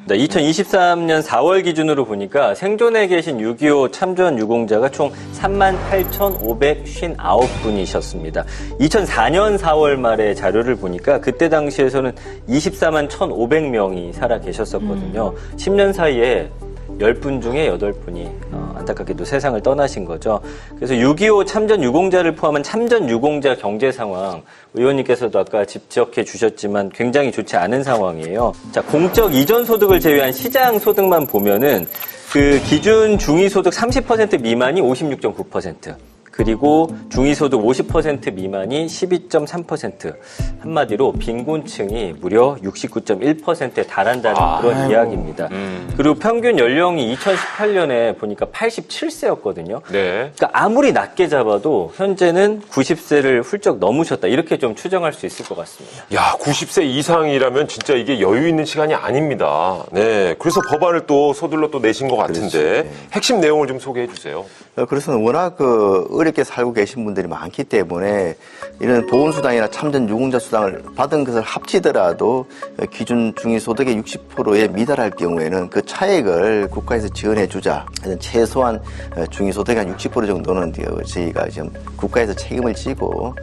네, 2023년 4월 기준으로 보니까 생존해 계신 6.25 참전 유공자가 총 38,559분이셨습니다. 2004년 4월 말에 자료를 보니까 그때 당시에서는 24만 1,500명이 살아 계셨었거든요. 10년 사이에 10분 중에 8분이 안타깝게도 세상을 떠나신 거죠. 그래서 6.25 참전 유공자를 포함한 참전 유공자 경제 상황, 의원님께서도 아까 지적해 주셨지만 굉장히 좋지 않은 상황이에요. 자, 공적 이전 소득을 제외한 시장 소득만 보면은 그 기준 중위소득 30% 미만이 56.9%. 그리고 중위소득 50% 미만이 12.3%. 한마디로 빈곤층이 무려 69.1%에 달한다는 그런 이야기입니다. 그리고 평균 연령이 2018년에 보니까 87세였거든요. 네. 그러니까 아무리 낮게 잡아도 현재는 90세를 훌쩍 넘으셨다. 이렇게 좀 추정할 수 있을 것 같습니다. 야, 90세 이상이라면 진짜 이게 여유 있는 시간이 아닙니다. 네. 그래서 법안을 또 서둘러 또 내신 것 같은데 그렇죠. 네. 핵심 내용을 좀 소개해 주세요. 그래서 워낙 어렵게 살고 계신 분들이 많기 때문에 이런 보훈수당이나 참전 유공자 수당을 받은 것을 합치더라도 기준 중위소득의 60%에 미달할 경우에는 그 차액을 국가에서 지원해 주자. 최소한 중위소득의 한 60% 정도는 저희가 지금 국가에서 책임을 지고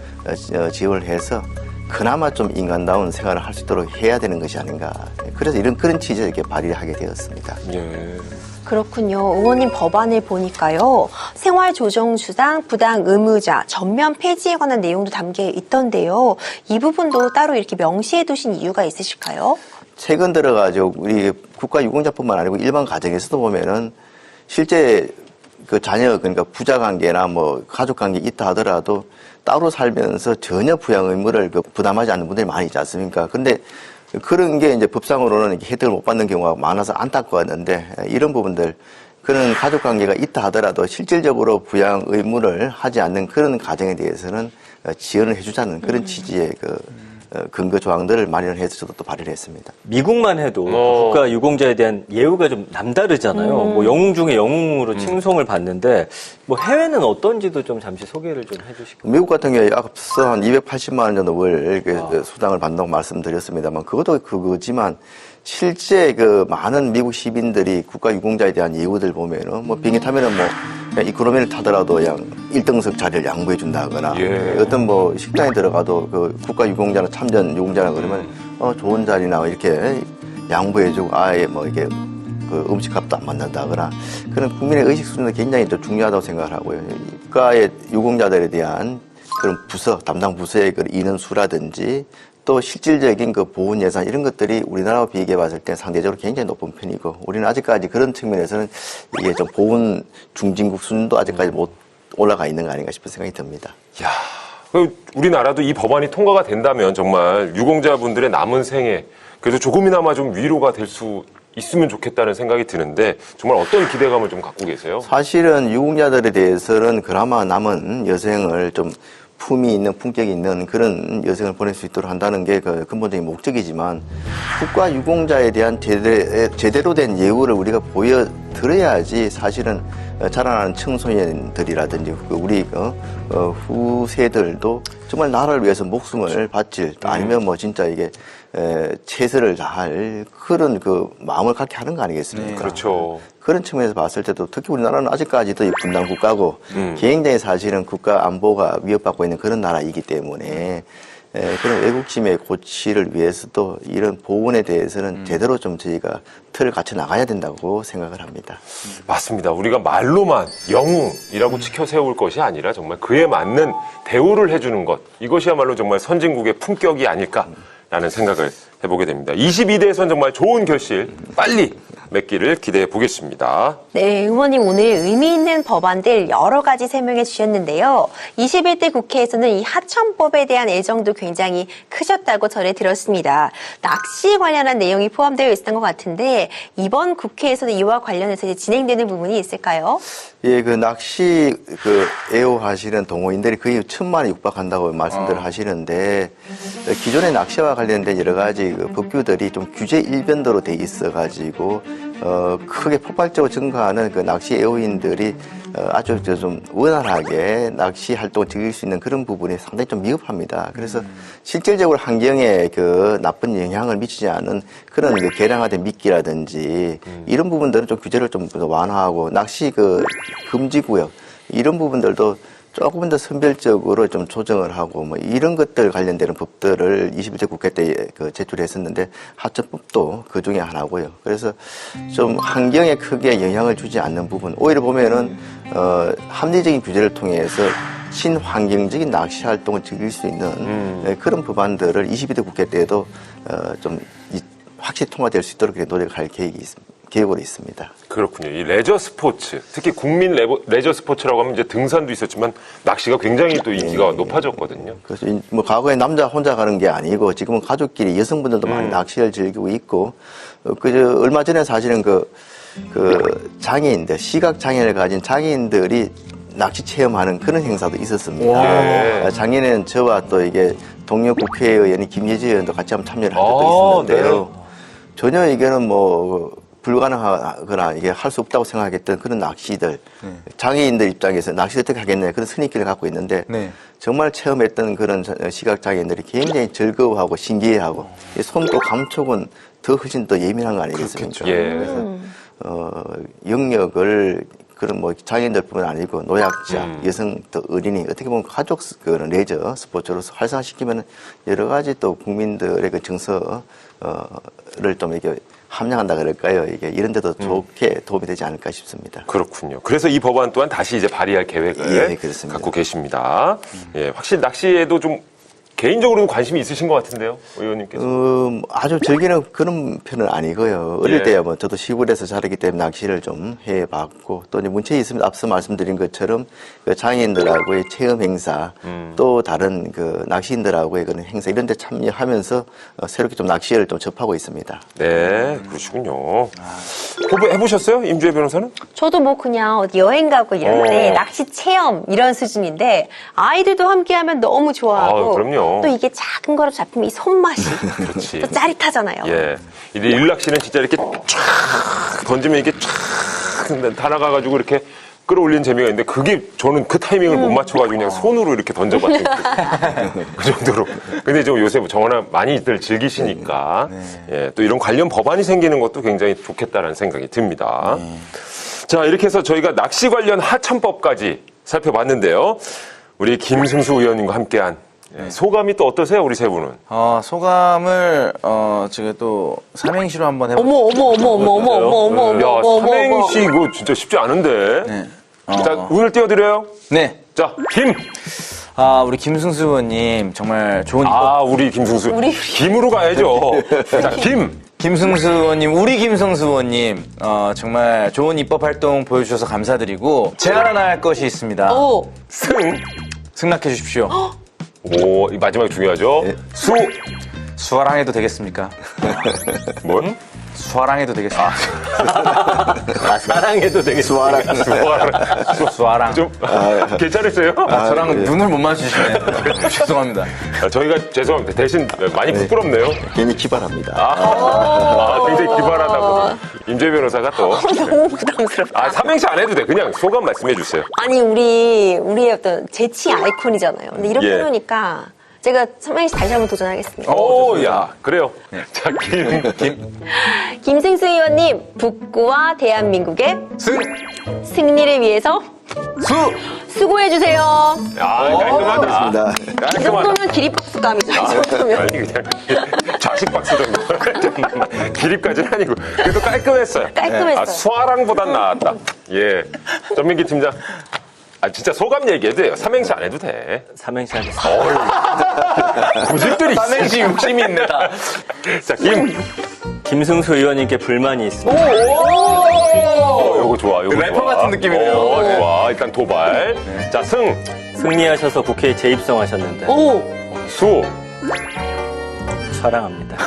지원을 해서 그나마 좀 인간다운 생활을 할 수 있도록 해야 되는 것이 아닌가. 그래서 그런 취지에서 이렇게 발의를 하게 되었습니다. 예. 그렇군요. 의원님 법안을 보니까요. 생활조정수당, 부당 의무자, 전면 폐지에 관한 내용도 담겨 있던데요. 이 부분도 따로 이렇게 명시해 두신 이유가 있으실까요? 최근 들어가지고 우리 국가 유공자뿐만 아니고 일반 가정에서도 보면은 실제 그 자녀 그러니까 부자 관계나 뭐 가족 관계 있다 하더라도 따로 살면서 전혀 부양 의무를 부담하지 않는 분들이 많이 있지 않습니까? 근데 그런 게 이제 법상으로는 혜택을 못 받는 경우가 많아서 안타까웠는데 이런 부분들 그런 가족 관계가 있다 하더라도 실질적으로 부양 의무를 하지 않는 그런 가정에 대해서는 지원을 해주자는 그런 취지의 근거 조항들을 마련해서 저도 또 발의를 했습니다. 미국만 해도 국가 유공자에 대한 예우가 좀 남다르잖아요. 뭐 영웅 중에 영웅으로 칭송을 받는데 뭐 해외는 어떤지도 좀 잠시 소개를 좀 해주실까요? 미국 같은 경우에 앞서 한 280만 원 정도 월 수당을 받는다고 말씀드렸습니다만 그것도 그거지만 실제 그 많은 미국 시민들이 국가 유공자에 대한 예우들 보면은 뭐 비행기 타면은 뭐 이코노미를 타더라도 그냥 1등석 자리를 양보해 준다거나 어떤 뭐 식당에 들어가도 그 국가 유공자나 참전 유공자나 그러면 좋은 자리나 이렇게 양보해 주고 아예 뭐 이렇게 그 음식값도 안 받는다거나 그런 국민의 의식 수준도 굉장히 또 중요하다고 생각을 하고요. 국가의 유공자들에 대한 그런 부서, 담당 부서의 그 인원수라든지 또 실질적인 그 보훈 예산 이런 것들이 우리나라와 비교해 봤을 때 상대적으로 굉장히 높은 편이고 우리는 아직까지 그런 측면에서는 이게 좀 보훈 중진국 수준도 아직까지 못 올라가 있는 거 아닌가 싶은 생각이 듭니다. 야, 우리나라도 이 법안이 통과가 된다면 정말 유공자분들의 남은 생에 그래도 조금이나마 좀 위로가 될 수 있으면 좋겠다는 생각이 드는데 정말 어떤 기대감을 좀 갖고 계세요? 사실은 유공자들에 대해서는 그나마 남은 여생을 좀 품이 있는 품격이 있는 그런 여생을 보낼 수 있도록 한다는 게 그 근본적인 목적이지만 국가 유공자에 대한 제대로 된 예우를 우리가 보여드려야지 사실은 자라나는 청소년들이라든지 우리 후세들도 정말 나라를 위해서 목숨을 바칠 아니면 뭐 진짜 이게 최선을 다할 그런 그 마음을 갖게 하는 거 아니겠습니까? 네. 그렇죠. 그런 측면에서 봤을 때도 특히 우리나라는 아직까지도 분단 국가고 굉장히 사실은 국가 안보가 위협받고 있는 그런 나라이기 때문에 그런 외국심의 고취를 위해서도 이런 보훈에 대해서는 제대로 좀 저희가 틀을 갖춰 나가야 된다고 생각을 합니다. 맞습니다. 우리가 말로만 영웅이라고 지켜 세울 것이 아니라 정말 그에 맞는 대우를 해주는 것 이것이야말로 정말 선진국의 품격이 아닐까라는 생각을 해보게 됩니다. 22대에선 정말 좋은 결실 빨리 맺기를 기대해 보겠습니다. 네, 의원님 오늘 의미 있는 법안들 여러 가지 설명해 주셨는데요. 21대 국회에서는 이 하천법에 대한 애정도 굉장히 크셨다고 전해 들었습니다. 낚시 관련한 내용이 포함되어 있었던 것 같은데 이번 국회에서도 이와 관련해서 이제 진행되는 부분이 있을까요? 예, 그 낚시 애호하시는 동호인들이 거의 1,000만에 육박한다고 말씀들을 하시는데 기존의 낚시와 관련된 여러 가지 그 법규들이 좀 규제 일변도로 돼 있어가지고 크게 폭발적으로 증가하는 그 낚시 애호인들이 아주 좀 원활하게 낚시 활동을 즐길 수 있는 그런 부분이 상당히 좀 미흡합니다. 그래서 실질적으로 환경에 그 나쁜 영향을 미치지 않은 그런 그 개량화된 미끼라든지 이런 부분들은 좀 규제를 좀 완화하고 낚시 그 금지 구역 이런 부분들도 조금 더 선별적으로 좀 조정을 하고 뭐 이런 것들 관련되는 법들을 21대 국회 때 그 제출했었는데 하천법도 그 중에 하나고요. 그래서 좀 환경에 크게 영향을 주지 않는 부분 오히려 보면은 합리적인 규제를 통해서 친환경적인 낚시 활동을 즐길 수 있는 그런 법안들을 22대 국회 때에도 좀 확실히 통과될 수 있도록 노력할 계획으로 있습니다. 그렇군요. 이 레저 스포츠, 특히 국민 레저 스포츠라고 하면 이제 등산도 있었지만 낚시가 굉장히 또 인기가 높아졌거든요. 그래서 뭐 과거에 남자 혼자 가는 게 아니고 지금은 가족끼리 여성분들도 많이 낚시를 즐기고 있고 얼마 전에 사실은 그 장애인들 시각 장애를 가진 장애인들이 낚시 체험하는 그런 행사도 있었습니다. 작년에는 저와 또 이게 동료 국회의원이 김예지 의원도 같이 한번 참여를 한 적도 있었는데요. 네. 전혀 이거는 뭐 불가능하거나 이게 할 수 없다고 생각했던 그런 낚시들 장애인들 입장에서 낚시 어떻게 하겠냐 그런 선입견을 갖고 있는데 정말 체험했던 그런 시각 장애인들이 굉장히 즐거워하고 신기해하고 손도 감촉은 더 훨씬 더 예민한 거 아니겠습니까? 예. 그래서 영역을 그런 뭐 장애인들뿐만 아니고 노약자, 여성 또 어린이 어떻게 보면 가족 그런 레저 스포츠로서 활성화시키면 여러 가지 또 국민들의 그 정서를 좀 이렇게 함양한다 그럴까요? 이게 이런 데도 좋게 도움이 되지 않을까 싶습니다. 그렇군요. 그래서 이 법안 또한 다시 이제 발의할 계획을 예, 그렇습니다. 갖고 계십니다. 예, 확실히 낚시에도 좀 개인적으로는 관심이 있으신 것 같은데요, 의원님께서. 아주 즐기는 그런 편은 아니고요. 어릴 때야 뭐 저도 시골에서 자랐기 때문에 낚시를 좀 해봤고 또 이제 문체에 있으면 앞서 말씀드린 것처럼 그 장애인들하고의 체험 행사 또 다른 그 낚시인들하고의 그런 행사 이런 데 참여하면서 새롭게 좀 낚시를 좀 접하고 있습니다. 네, 그러시군요. 해보셨어요? 임주혜 변호사는? 저도 뭐 그냥 어디 여행 가고 이럴 때 낚시 체험 이런 수준인데 아이들도 함께하면 너무 좋아하고 그럼요. 또 이게 작은 거로 잡히면 이 손맛이 그렇지. 또 짜릿하잖아요. 예. 이 일낚시는 진짜 이렇게 쫙 던지면 이게 쫙 달아가가지고 이렇게 끌어올리는 재미가 있는데 그게 저는 그 타이밍을 못 맞춰가지고 그냥 손으로 이렇게 던져봤던 그 정도로. 근데 좀 요새 정원아 많이들 즐기시니까 예, 또 이런 관련 법안이 생기는 것도 굉장히 좋겠다라는 생각이 듭니다. 자, 이렇게 해서 저희가 낚시 관련 하천법까지 살펴봤는데요. 우리 김승수 의원님과 함께한 소감이 또 어떠세요, 우리 세 분은? 소감을 제가 또 삼행시로 한번 해볼게요. 어머. 야, 삼행시 이거 진짜 쉽지 않은데. 네. 자, 운을 띄워드려요. 네. 자, 김. 우리 김승수 의원님 정말 좋은 우리 김승수. 김으로 가야죠. 자, 김. 김승수 의원님, 우리 김승수 의원님, 정말 좋은 입법 활동 보여주셔서 감사드리고, 제안 하나 할 것이 있습니다. 승낙해 주십시오. 오, 이 마지막이 중요하죠. 수화랑 해도 되겠습니까? 뭘? 수화랑 해도 되겠습니까? 사랑해도 되겠습니다. 수화랑. 좀, 괜찮으세요? 저랑 눈을 못 마주치시네요. 죄송합니다. 저희가 죄송합니다. 대신 많이 부끄럽네요. 괜히 기발합니다. 굉장히 기발하다고. 임재 변호사가 또. 너무 부담스럽다. 삼행시 안 해도 돼. 그냥 소감 말씀해 주세요. 아니 우리의 어떤 재치 아이콘이잖아요. 근데 이렇게 해놓으니까 제가 삼행시 다시 한번 도전하겠습니다. 야, 그래요. 자, 김승수 의원님, 북구와 대한민국의 승리를 위해서 수고해주세요. 깔끔하다. 이 정도면 기립박수감이죠. 이 정도면. 아니, 그냥 좌식 박수 정도. 기립까지는 아니고. 그래도 깔끔했어요. 깔끔했어요. 수아랑보단 나았다. 예. 전민기 팀장. 진짜 소감 얘기해도 돼요. 삼행시 안 해도 돼. 삼행시 하겠습니다. 고집들이 있어. 삼행시 욕심이 있네. 자, 김승수 의원님께 불만이 있습니다. 요거 좋아. 요거 래퍼 좋아. 같은 느낌이네요. 좋아. 일단 도발. 자, 승리하셔서 국회에 재입성하셨는데 수. 사랑합니다.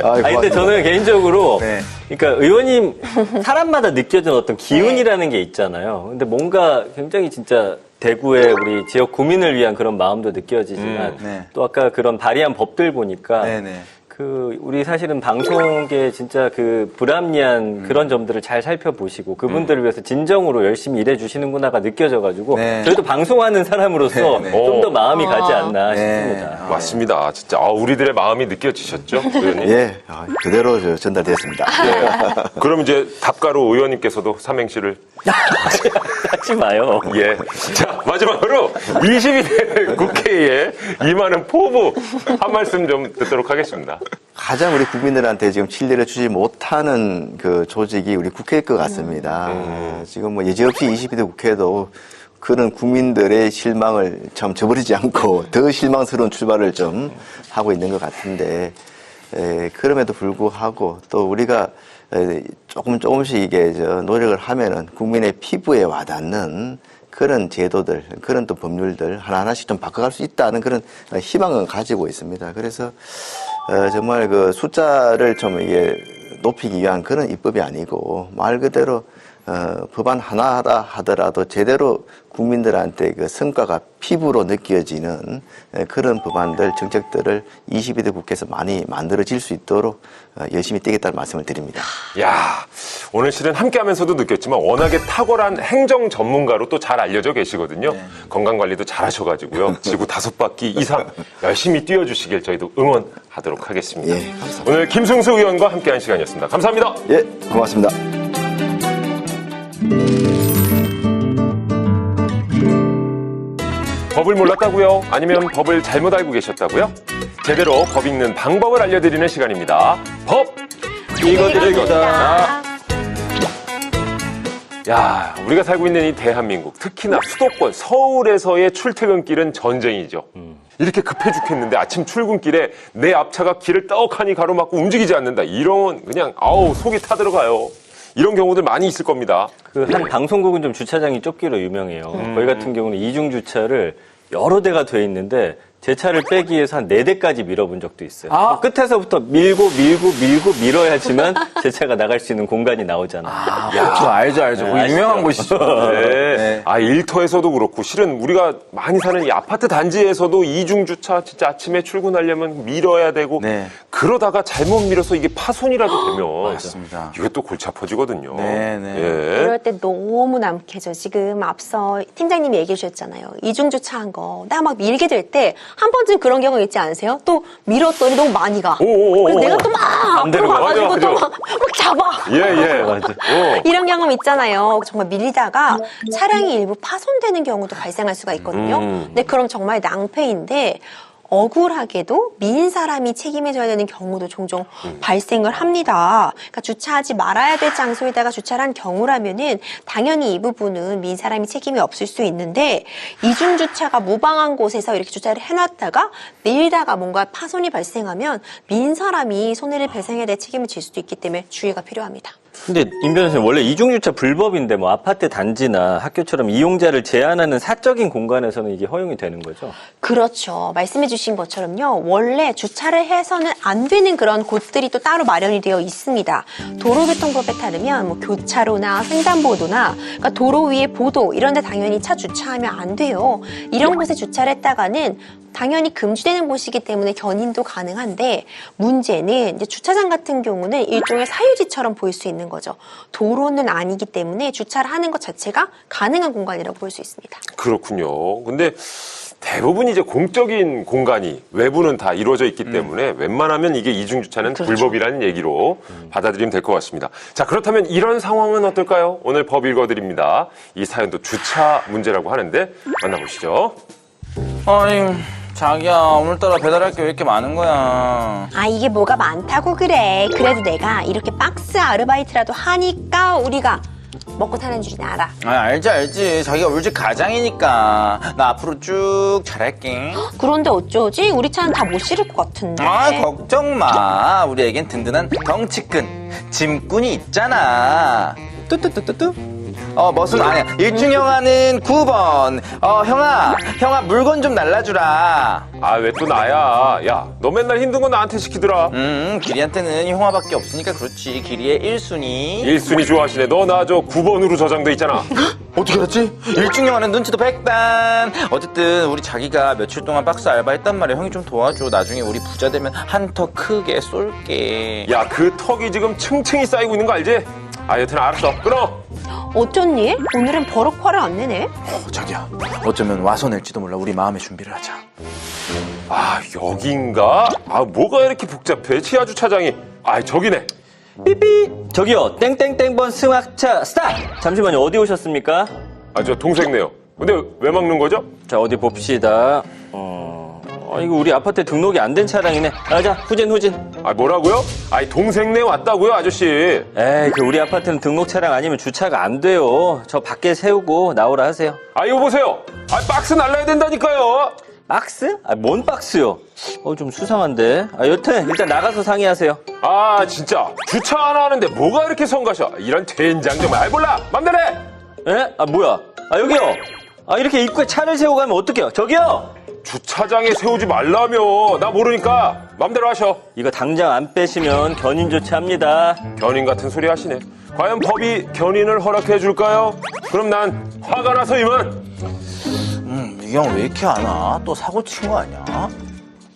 아이, 아니 근데 고맙습니다. 저는 개인적으로 네. 그러니까 의원님 사람마다 느껴지는 어떤 기운이라는 게 있잖아요. 근데 뭔가 굉장히 진짜 대구의 우리 지역 구민을 위한 그런 마음도 느껴지지만 네. 또 아까 그런 발의한 법들 보니까 네네. 그 우리 사실은 방송계 진짜 그 불합리한 그런 점들을 잘 살펴보시고 그분들을 위해서 진정으로 열심히 일해 주시는구나가 느껴져가지고 네. 저희도 방송하는 사람으로서 네, 네. 좀 더 마음이 가지 않나 네. 싶습니다. 맞습니다. 진짜 우리들의 마음이 느껴지셨죠? 의원님? 예, 그대로 전달됐습니다. 예. 그럼 이제 답가로 의원님께서도 삼행시를 하지 마요. 예. 자, 마지막으로 22대 국회에 임하는 포부 한 말씀 좀 듣도록 하겠습니다. 가장 우리 국민들한테 지금 신뢰를 주지 못하는 그 조직이 우리 국회일 것 같습니다. 지금 뭐 여지없이 22대 국회도 그런 국민들의 실망을 참 저버리지 않고 더 실망스러운 출발을 좀 하고 있는 것 같은데, 그럼에도 불구하고 또 우리가 조금씩 이게 노력을 하면은 국민의 피부에 와닿는 그런 제도들, 그런 또 법률들 하나하나씩 좀 바꿔갈 수 있다는 그런 희망을 가지고 있습니다. 그래서 정말 그 숫자를 좀 이게 높이기 위한 그런 입법이 아니고 말 그대로 법안 하나하나 하더라도 제대로 국민들한테 그 성과가 피부로 느껴지는 그런 법안들, 정책들을 22대 국회에서 많이 만들어질 수 있도록 열심히 뛰겠다는 말씀을 드립니다. 야, 오늘 실은 함께 하면서도 느꼈지만 워낙에 탁월한 행정 전문가로 또 잘 알려져 계시거든요. 건강관리도 잘 하셔가지고요. 지구 5바퀴 이상 열심히 뛰어주시길 저희도 응원하도록 하겠습니다. 예, 감사합니다. 오늘 김승수 의원과 함께한 시간이었습니다. 감사합니다. 예, 고맙습니다. 법을 몰랐다고요? 아니면 법을 잘못 알고 계셨다고요? 제대로 법 읽는 방법을 알려드리는 시간입니다. 법 읽어드리겠다. 야, 우리가 살고 있는 이 대한민국, 특히나 수도권 서울에서의 출퇴근길은 전쟁이죠. 이렇게 급해 죽겠는데 아침 출근길에 내 앞차가 길을 떡하니 가로막고 움직이지 않는다. 이런 그냥 속이 타들어가요. 이런 경우들 많이 있을 겁니다. 그 한 방송국은 좀 주차장이 좁기로 유명해요. 거기 같은 경우는 이중 주차를 여러 대가 돼 있는데 제 차를 빼기 위해서 한 4대까지 밀어본 적도 있어요. 끝에서부터 밀고 밀어야지만 제 차가 나갈 수 있는 공간이 나오잖아요. 알죠. 네, 유명한 아시죠? 곳이죠. 네. 네. 일터에서도 그렇고 실은 우리가 많이 사는 이 아파트 단지에서도 이중 주차 진짜 아침에 출근하려면 밀어야 되고 네. 그러다가 잘못 밀어서 이게 파손이라도 되면 맞습니다. 이게 또 골치 아파지거든요. 네. 예. 이럴 때 너무 남캐죠. 지금 앞서 팀장님이 얘기해 주셨잖아요. 이중 주차한 거. 나 막 밀게 될 때 한 번쯤 그런 경우 있지 않으세요? 또 밀었더니 너무 많이 가. 그래서 내가 또 막 앞으로 가가지고 맞아. 또 막 잡아. 예. 맞아. 이런 경험 있잖아요. 정말 밀리다가 차량이 일부 파손되는 경우도 발생할 수가 있거든요. 근데 그럼 정말 낭패인데 억울하게도 미인 사람이 책임을 져야 되는 경우도 종종 발생을 합니다. 그러니까 주차하지 말아야 될 장소에다가 주차를 한 경우라면은 당연히 이 부분은 미인 사람이 책임이 없을 수 있는데 이중 주차가 무방한 곳에서 이렇게 주차를 해놨다가 밀다가 뭔가 파손이 발생하면 미인 사람이 손해를 발생해야 될 책임을 질 수도 있기 때문에 주의가 필요합니다. 근데 임 변호사님 원래 이중주차 불법인데 뭐 아파트 단지나 학교처럼 이용자를 제한하는 사적인 공간에서는 이게 허용이 되는 거죠? 그렇죠. 말씀해 주신 것처럼요. 원래 주차를 해서는 안 되는 그런 곳들이 또 따로 마련이 되어 있습니다. 도로교통법에 따르면 뭐 교차로나 횡단보도나 그러니까 도로 위에 보도 이런 데 당연히 차 주차하면 안 돼요. 이런 곳에 주차를 했다가는 당연히 금지되는 곳이기 때문에 견인도 가능한데 문제는 이제 주차장 같은 경우는 일종의 사유지처럼 보일 수 있는 거죠. 도로는 아니기 때문에 주차를 하는 것 자체가 가능한 공간이라고 볼 수 있습니다. 그렇군요. 근데 대부분 이제 공적인 공간이 외부는 다 이루어져 있기 때문에 웬만하면 이게 이중주차는 불법이라는 얘기로 받아들이면 될 것 같습니다. 자, 그렇다면 이런 상황은 어떨까요? 오늘 법 읽어드립니다. 이 사연도 주차 문제라고 하는데 만나보시죠. 아니, 자기야, 오늘따라 배달할 게 왜 이렇게 많은 거야? 이게 뭐가 많다고 그래. 그래도 내가 이렇게 박스 아르바이트라도 하니까 우리가 먹고 사는 줄이 알아. 아, 알지. 자기가 우리 집 가장이니까. 나 앞으로 쭉 잘할게. 그런데 어쩌지? 우리 차는 다 못 실을 것 같은데. 아, 걱정 마. 우리에겐 든든한 덩치끈, 짐꾼이 있잖아. 뚜뚜뚜뚜뚜. 멋은 아니야. 일중형아는 9번. 형아, 물건 좀 날라주라. 아, 왜 또 나야? 야, 너 맨날 힘든 거 나한테 시키더라. 기리한테는 형아밖에 없으니까 그렇지. 기리의 1순위. 1순위 좋아하시네. 너 나 저 9번으로 저장돼 있잖아. 어떻게 알았지? 일중형아는 눈치도 백단. 어쨌든 우리 자기가 며칠 동안 박스 알바했단 말이야. 형이 좀 도와줘. 나중에 우리 부자 되면 한턱 크게 쏠게. 야, 그 턱이 지금 층층이 쌓이고 있는 거 알지? 아, 여튼 알았어. 끊어. 어쩐니? 오늘은 버럭 화를 안 내네. 자기야, 어쩌면 와서 낼지도 몰라. 우리 마음의 준비를 하자. 아, 여긴가? 아, 뭐가 이렇게 복잡해? 치아 주차장이. 아, 저기네. 삐삐! 저기요, 땡땡땡번 승합차 스탑! 잠시만요, 어디 오셨습니까? 아, 저 동생네요. 근데 왜 막는 거죠? 자, 어디 봅시다. 이거 우리 아파트에 등록이 안 된 차량이네. 자, 후진. 아, 뭐라고요? 아이, 동생네 왔다고요, 아저씨. 에이, 우리 아파트는 등록 차량 아니면 주차가 안 돼요. 저 밖에 세우고 나오라 하세요. 아, 이거 보세요. 아, 박스 날라야 된다니까요. 박스? 뭔 박스요? 좀 수상한데. 여튼 일단 나가서 상의하세요. 아, 진짜. 주차 하나 하는데 뭐가 이렇게 성가셔? 이런 된장 좀. 아이, 몰라. 맘대로 해. 에? 뭐야? 여기요. 이렇게 입구에 차를 세우고 가면 어떡해요? 저기요! 주차장에 세우지 말라며. 나 모르니까 맘대로 하셔. 이거 당장 안 빼시면 견인 조치합니다. 견인 같은 소리 하시네. 과연 법이 견인을 허락해 줄까요? 그럼 난 화가 나서 이만. 이 형 왜 이렇게 안 와? 또 사고 친 거 아니야?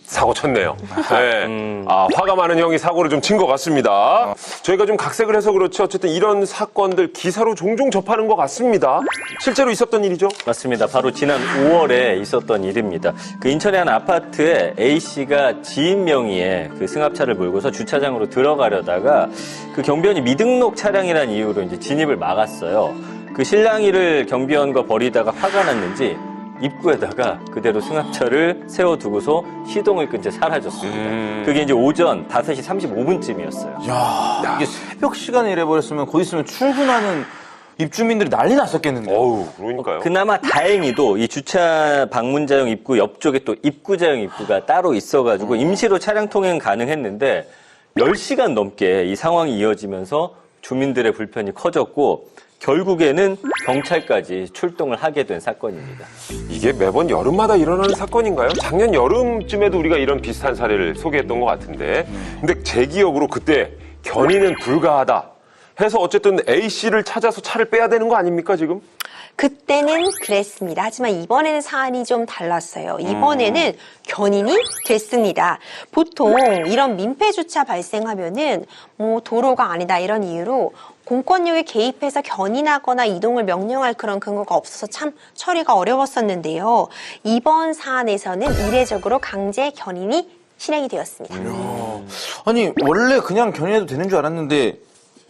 사고 쳤네요. 네. 화가 많은 형이 사고를 좀 친 것 같습니다. 저희가 좀 각색을 해서 그렇지 어쨌든 이런 사건들 기사로 종종 접하는 것 같습니다. 실제로 있었던 일이죠? 맞습니다. 바로 지난 5월에 있었던 일입니다. 그 인천의 한 아파트에 A씨가 지인 명의의 그 승합차를 몰고서 주차장으로 들어가려다가 그 경비원이 미등록 차량이라는 이유로 이제 진입을 막았어요. 그 실랑이를 경비원과 벌이다가 화가 났는지 입구에다가 그대로 승합차를 세워두고서 시동을 끈 채 사라졌습니다. 그게 이제 오전 5시 35분쯤이었어요. 야, 이게 새벽 시간에 이래버렸으면 곧 있으면 출근하는 입주민들이 난리 났었겠는데. 어우, 그러니까요. 그나마 다행히도 이 주차 방문자용 입구 옆쪽에 또 입구자용 입구가 따로 있어가지고 임시로 차량 통행 가능했는데 10시간 넘게 이 상황이 이어지면서 주민들의 불편이 커졌고 결국에는 경찰까지 출동을 하게 된 사건입니다. 이게 매번 여름마다 일어나는 사건인가요? 작년 여름쯤에도 우리가 이런 비슷한 사례를 소개했던 것 같은데 근데 제 기억으로 그때 견인은 불가하다 해서 어쨌든 A씨를 찾아서 차를 빼야 되는 거 아닙니까 지금? 그때는 그랬습니다. 하지만 이번에는 사안이 좀 달랐어요. 이번에는 견인이 됐습니다. 보통 이런 민폐 주차 발생하면은 도로가 아니다 이런 이유로 공권력에 개입해서 견인하거나 이동을 명령할 그런 근거가 없어서 참 처리가 어려웠었는데요. 이번 사안에서는 이례적으로 강제 견인이 실행이 되었습니다. 아니, 원래 그냥 견인해도 되는 줄 알았는데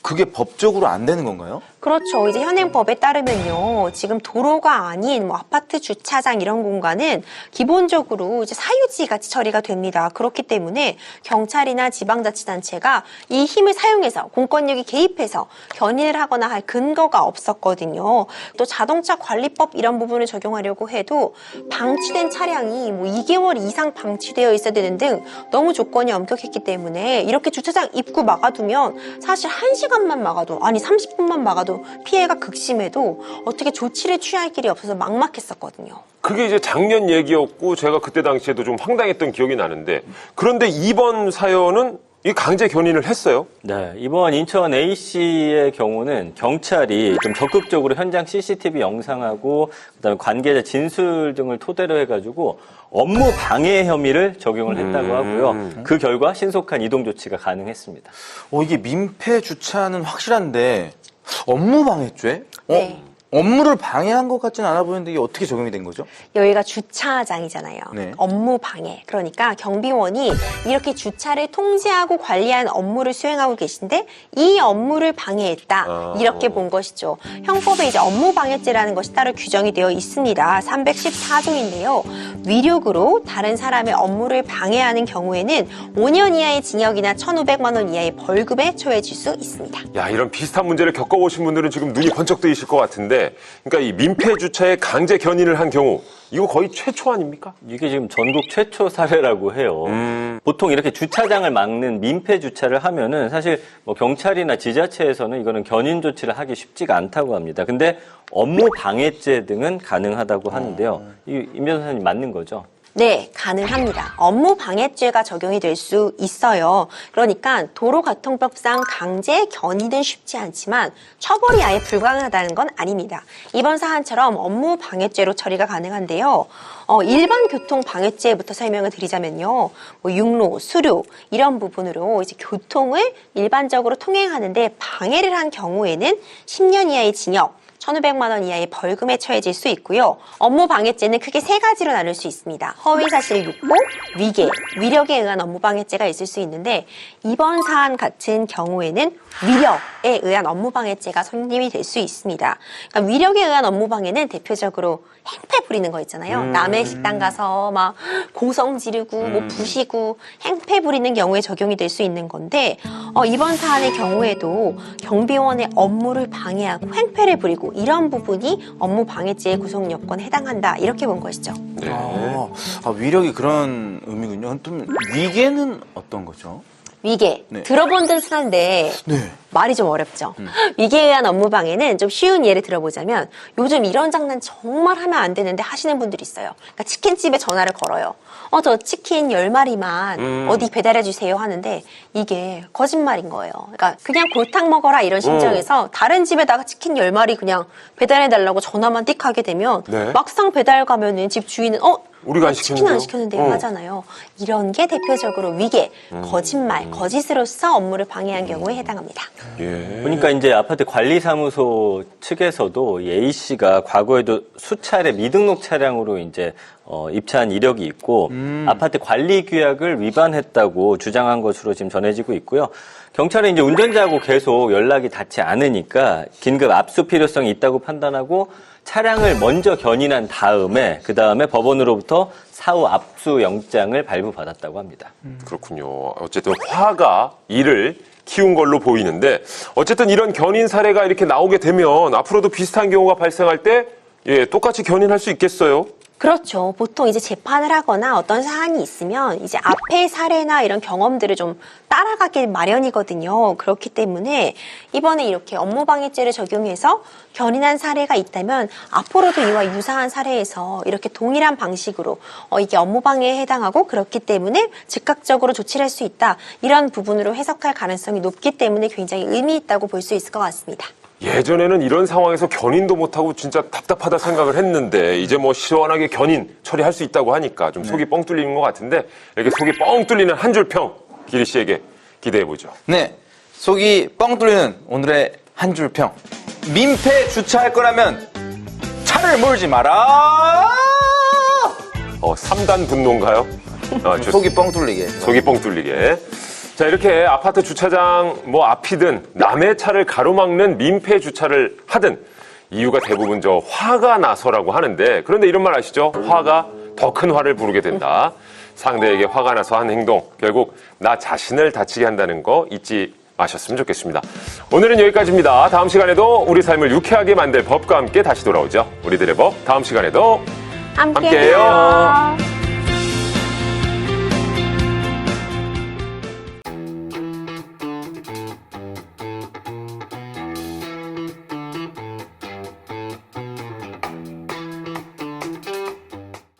그게 법적으로 안 되는 건가요? 그렇죠. 이제 현행법에 따르면요. 지금 도로가 아닌 아파트 주차장 이런 공간은 기본적으로 이제 사유지 같이 처리가 됩니다. 그렇기 때문에 경찰이나 지방자치단체가 이 힘을 사용해서 공권력이 개입해서 견인을 하거나 할 근거가 없었거든요. 또 자동차 관리법 이런 부분을 적용하려고 해도 방치된 차량이 2개월 이상 방치되어 있어야 되는 등 너무 조건이 엄격했기 때문에 이렇게 주차장 입구 막아두면 사실 1시간만 막아도 아니 30분만 막아도 피해가 극심해도 어떻게 조치를 취할 길이 없어서 막막했었거든요. 그게 이제 작년 얘기였고 제가 그때 당시에도 좀 황당했던 기억이 나는데 그런데 이번 사연은 이 강제 견인을 했어요? 네, 이번 인천 A씨의 경우는 경찰이 좀 적극적으로 현장 CCTV 영상하고 그다음에 관계자 진술 등을 토대로 해가지고 업무 방해 혐의를 적용을 했다고 하고요. 그 결과 신속한 이동 조치가 가능했습니다. 이게 민폐 주차는 확실한데 업무 방해죄? 네. 업무를 방해한 것 같지는 않아 보이는데 이게 어떻게 적용이 된 거죠? 여기가 주차장이잖아요. 네. 업무 방해. 그러니까 경비원이 이렇게 주차를 통제하고 관리하는 업무를 수행하고 계신데 이 업무를 방해했다. 이렇게 본 것이죠. 형법에 이제 업무 방해죄라는 것이 따로 규정이 되어 있습니다. 314조인데요. 위력으로 다른 사람의 업무를 방해하는 경우에는 5년 이하의 징역이나 1,500만 원 이하의 벌금에 처해질 수 있습니다. 야, 이런 비슷한 문제를 겪어보신 분들은 지금 눈이 번쩍 뜨이실 것 같은데, 그러니까 이 민폐 주차에 강제 견인을 한 경우, 이거 거의 최초 아닙니까? 이게 지금 전국 최초 사례라고 해요. 보통 이렇게 주차장을 막는 민폐 주차를 하면은 사실 뭐 경찰이나 지자체에서는 이거는 견인 조치를 하기 쉽지가 않다고 합니다. 근데 업무 방해죄 등은 가능하다고 하는데요. 임 변호사님 맞는 거죠? 네, 가능합니다. 업무 방해죄가 적용이 될 수 있어요. 그러니까 도로교통법상 강제 견인은 쉽지 않지만 처벌이 아예 불가능하다는 건 아닙니다. 이번 사안처럼 업무 방해죄로 처리가 가능한데요. 일반 교통 방해죄부터 설명을 드리자면요. 뭐 육로, 수로 이런 부분으로 이제 교통을 일반적으로 통행하는데 방해를 한 경우에는 10년 이하의 징역, 1,500만 원 이하의 벌금에 처해질 수 있고요. 업무 방해죄는 크게 세 가지로 나눌 수 있습니다. 허위사실 유포, 위계, 위력에 의한 업무 방해죄가 있을 수 있는데 이번 사안 같은 경우에는 위력에 의한 업무 방해죄가 성립이 될 수 있습니다. 그러니까 위력에 의한 업무 방해는 대표적으로 행패 부리는 거 있잖아요. 남의 식당 가서 막 고성 지르고 뭐 부시고 행패 부리는 경우에 적용이 될 수 있는 건데 이번 사안의 경우에도 경비원의 업무를 방해하고 행패를 부리고 이런 부분이 업무 방해죄의 구성 요건에 해당한다 이렇게 본 것이죠. 네. 위력이 그런 의미군요. 그럼 위계는 어떤 거죠? 위계 네. 들어본 듯은 한데 네. 말이 좀 어렵죠. 위계에 의한 업무 방해는 좀 쉬운 예를 들어보자면 요즘 이런 장난 정말 하면 안 되는데 하시는 분들이 있어요. 그러니까 치킨집에 전화를 걸어요. 저 치킨 10마리만 어디 배달해 주세요 하는데 이게 거짓말인 거예요. 그러니까 그냥 골탕 먹어라 이런 심정에서 다른 집에다가 치킨 10마리 그냥 배달해 달라고 전화만 띡 하게 되면 네. 막상 배달 가면은 집 주인은 우리가 안 치킨 안 시켰는데요? 시켰는데요 하잖아요. 이런 게 대표적으로 위계, 거짓말, 거짓으로서 업무를 방해한 경우에 해당합니다. 예. 보니까 이제 아파트 관리사무소 측에서도 이 A 씨가 과거에도 수차례 미등록 차량으로 이제 입차한 이력이 있고 아파트 관리 규약을 위반했다고 주장한 것으로 지금 전해지고 있고요. 경찰은 이제 운전자하고 계속 연락이 닿지 않으니까 긴급 압수 필요성이 있다고 판단하고 차량을 먼저 견인한 다음에 그 다음에 법원으로부터 사후 압수 영장을 발부받았다고 합니다. 그렇군요. 어쨌든 화가 이를 키운 걸로 보이는데 어쨌든 이런 견인 사례가 이렇게 나오게 되면 앞으로도 비슷한 경우가 발생할 때 똑같이 견인할 수 있겠어요? 그렇죠. 보통 이제 재판을 하거나 어떤 사안이 있으면 이제 앞의 사례나 이런 경험들을 좀 따라가길 마련이거든요. 그렇기 때문에 이번에 이렇게 업무방해죄를 적용해서 견인한 사례가 있다면 앞으로도 이와 유사한 사례에서 이렇게 동일한 방식으로 이게 업무방해에 해당하고 그렇기 때문에 즉각적으로 조치를 할 수 있다. 이런 부분으로 해석할 가능성이 높기 때문에 굉장히 의미 있다고 볼 수 있을 것 같습니다. 예전에는 이런 상황에서 견인도 못하고 진짜 답답하다 생각을 했는데 이제 뭐 시원하게 견인 처리할 수 있다고 하니까 좀 속이 뻥 뚫리는 것 같은데 이렇게 속이 뻥 뚫리는 한 줄 평 기리 씨에게 기대해보죠. 네. 속이 뻥 뚫리는 오늘의 한 줄 평. 민폐 주차할 거라면 차를 몰지 마라! 3단 분노인가요? 속이 뻥 뚫리게. 속이 뻥 뚫리게. 자, 이렇게 아파트 주차장 뭐 앞이든 남의 차를 가로막는 민폐 주차를 하든 이유가 대부분 화가 나서라고 하는데 그런데 이런 말 아시죠? 화가 더 큰 화를 부르게 된다. 상대에게 화가 나서 한 행동 결국 나 자신을 다치게 한다는 거 잊지 마셨으면 좋겠습니다. 오늘은 여기까지입니다. 다음 시간에도 우리 삶을 유쾌하게 만들 법과 함께 다시 돌아오죠. 우리들의 법 다음 시간에도 함께해요.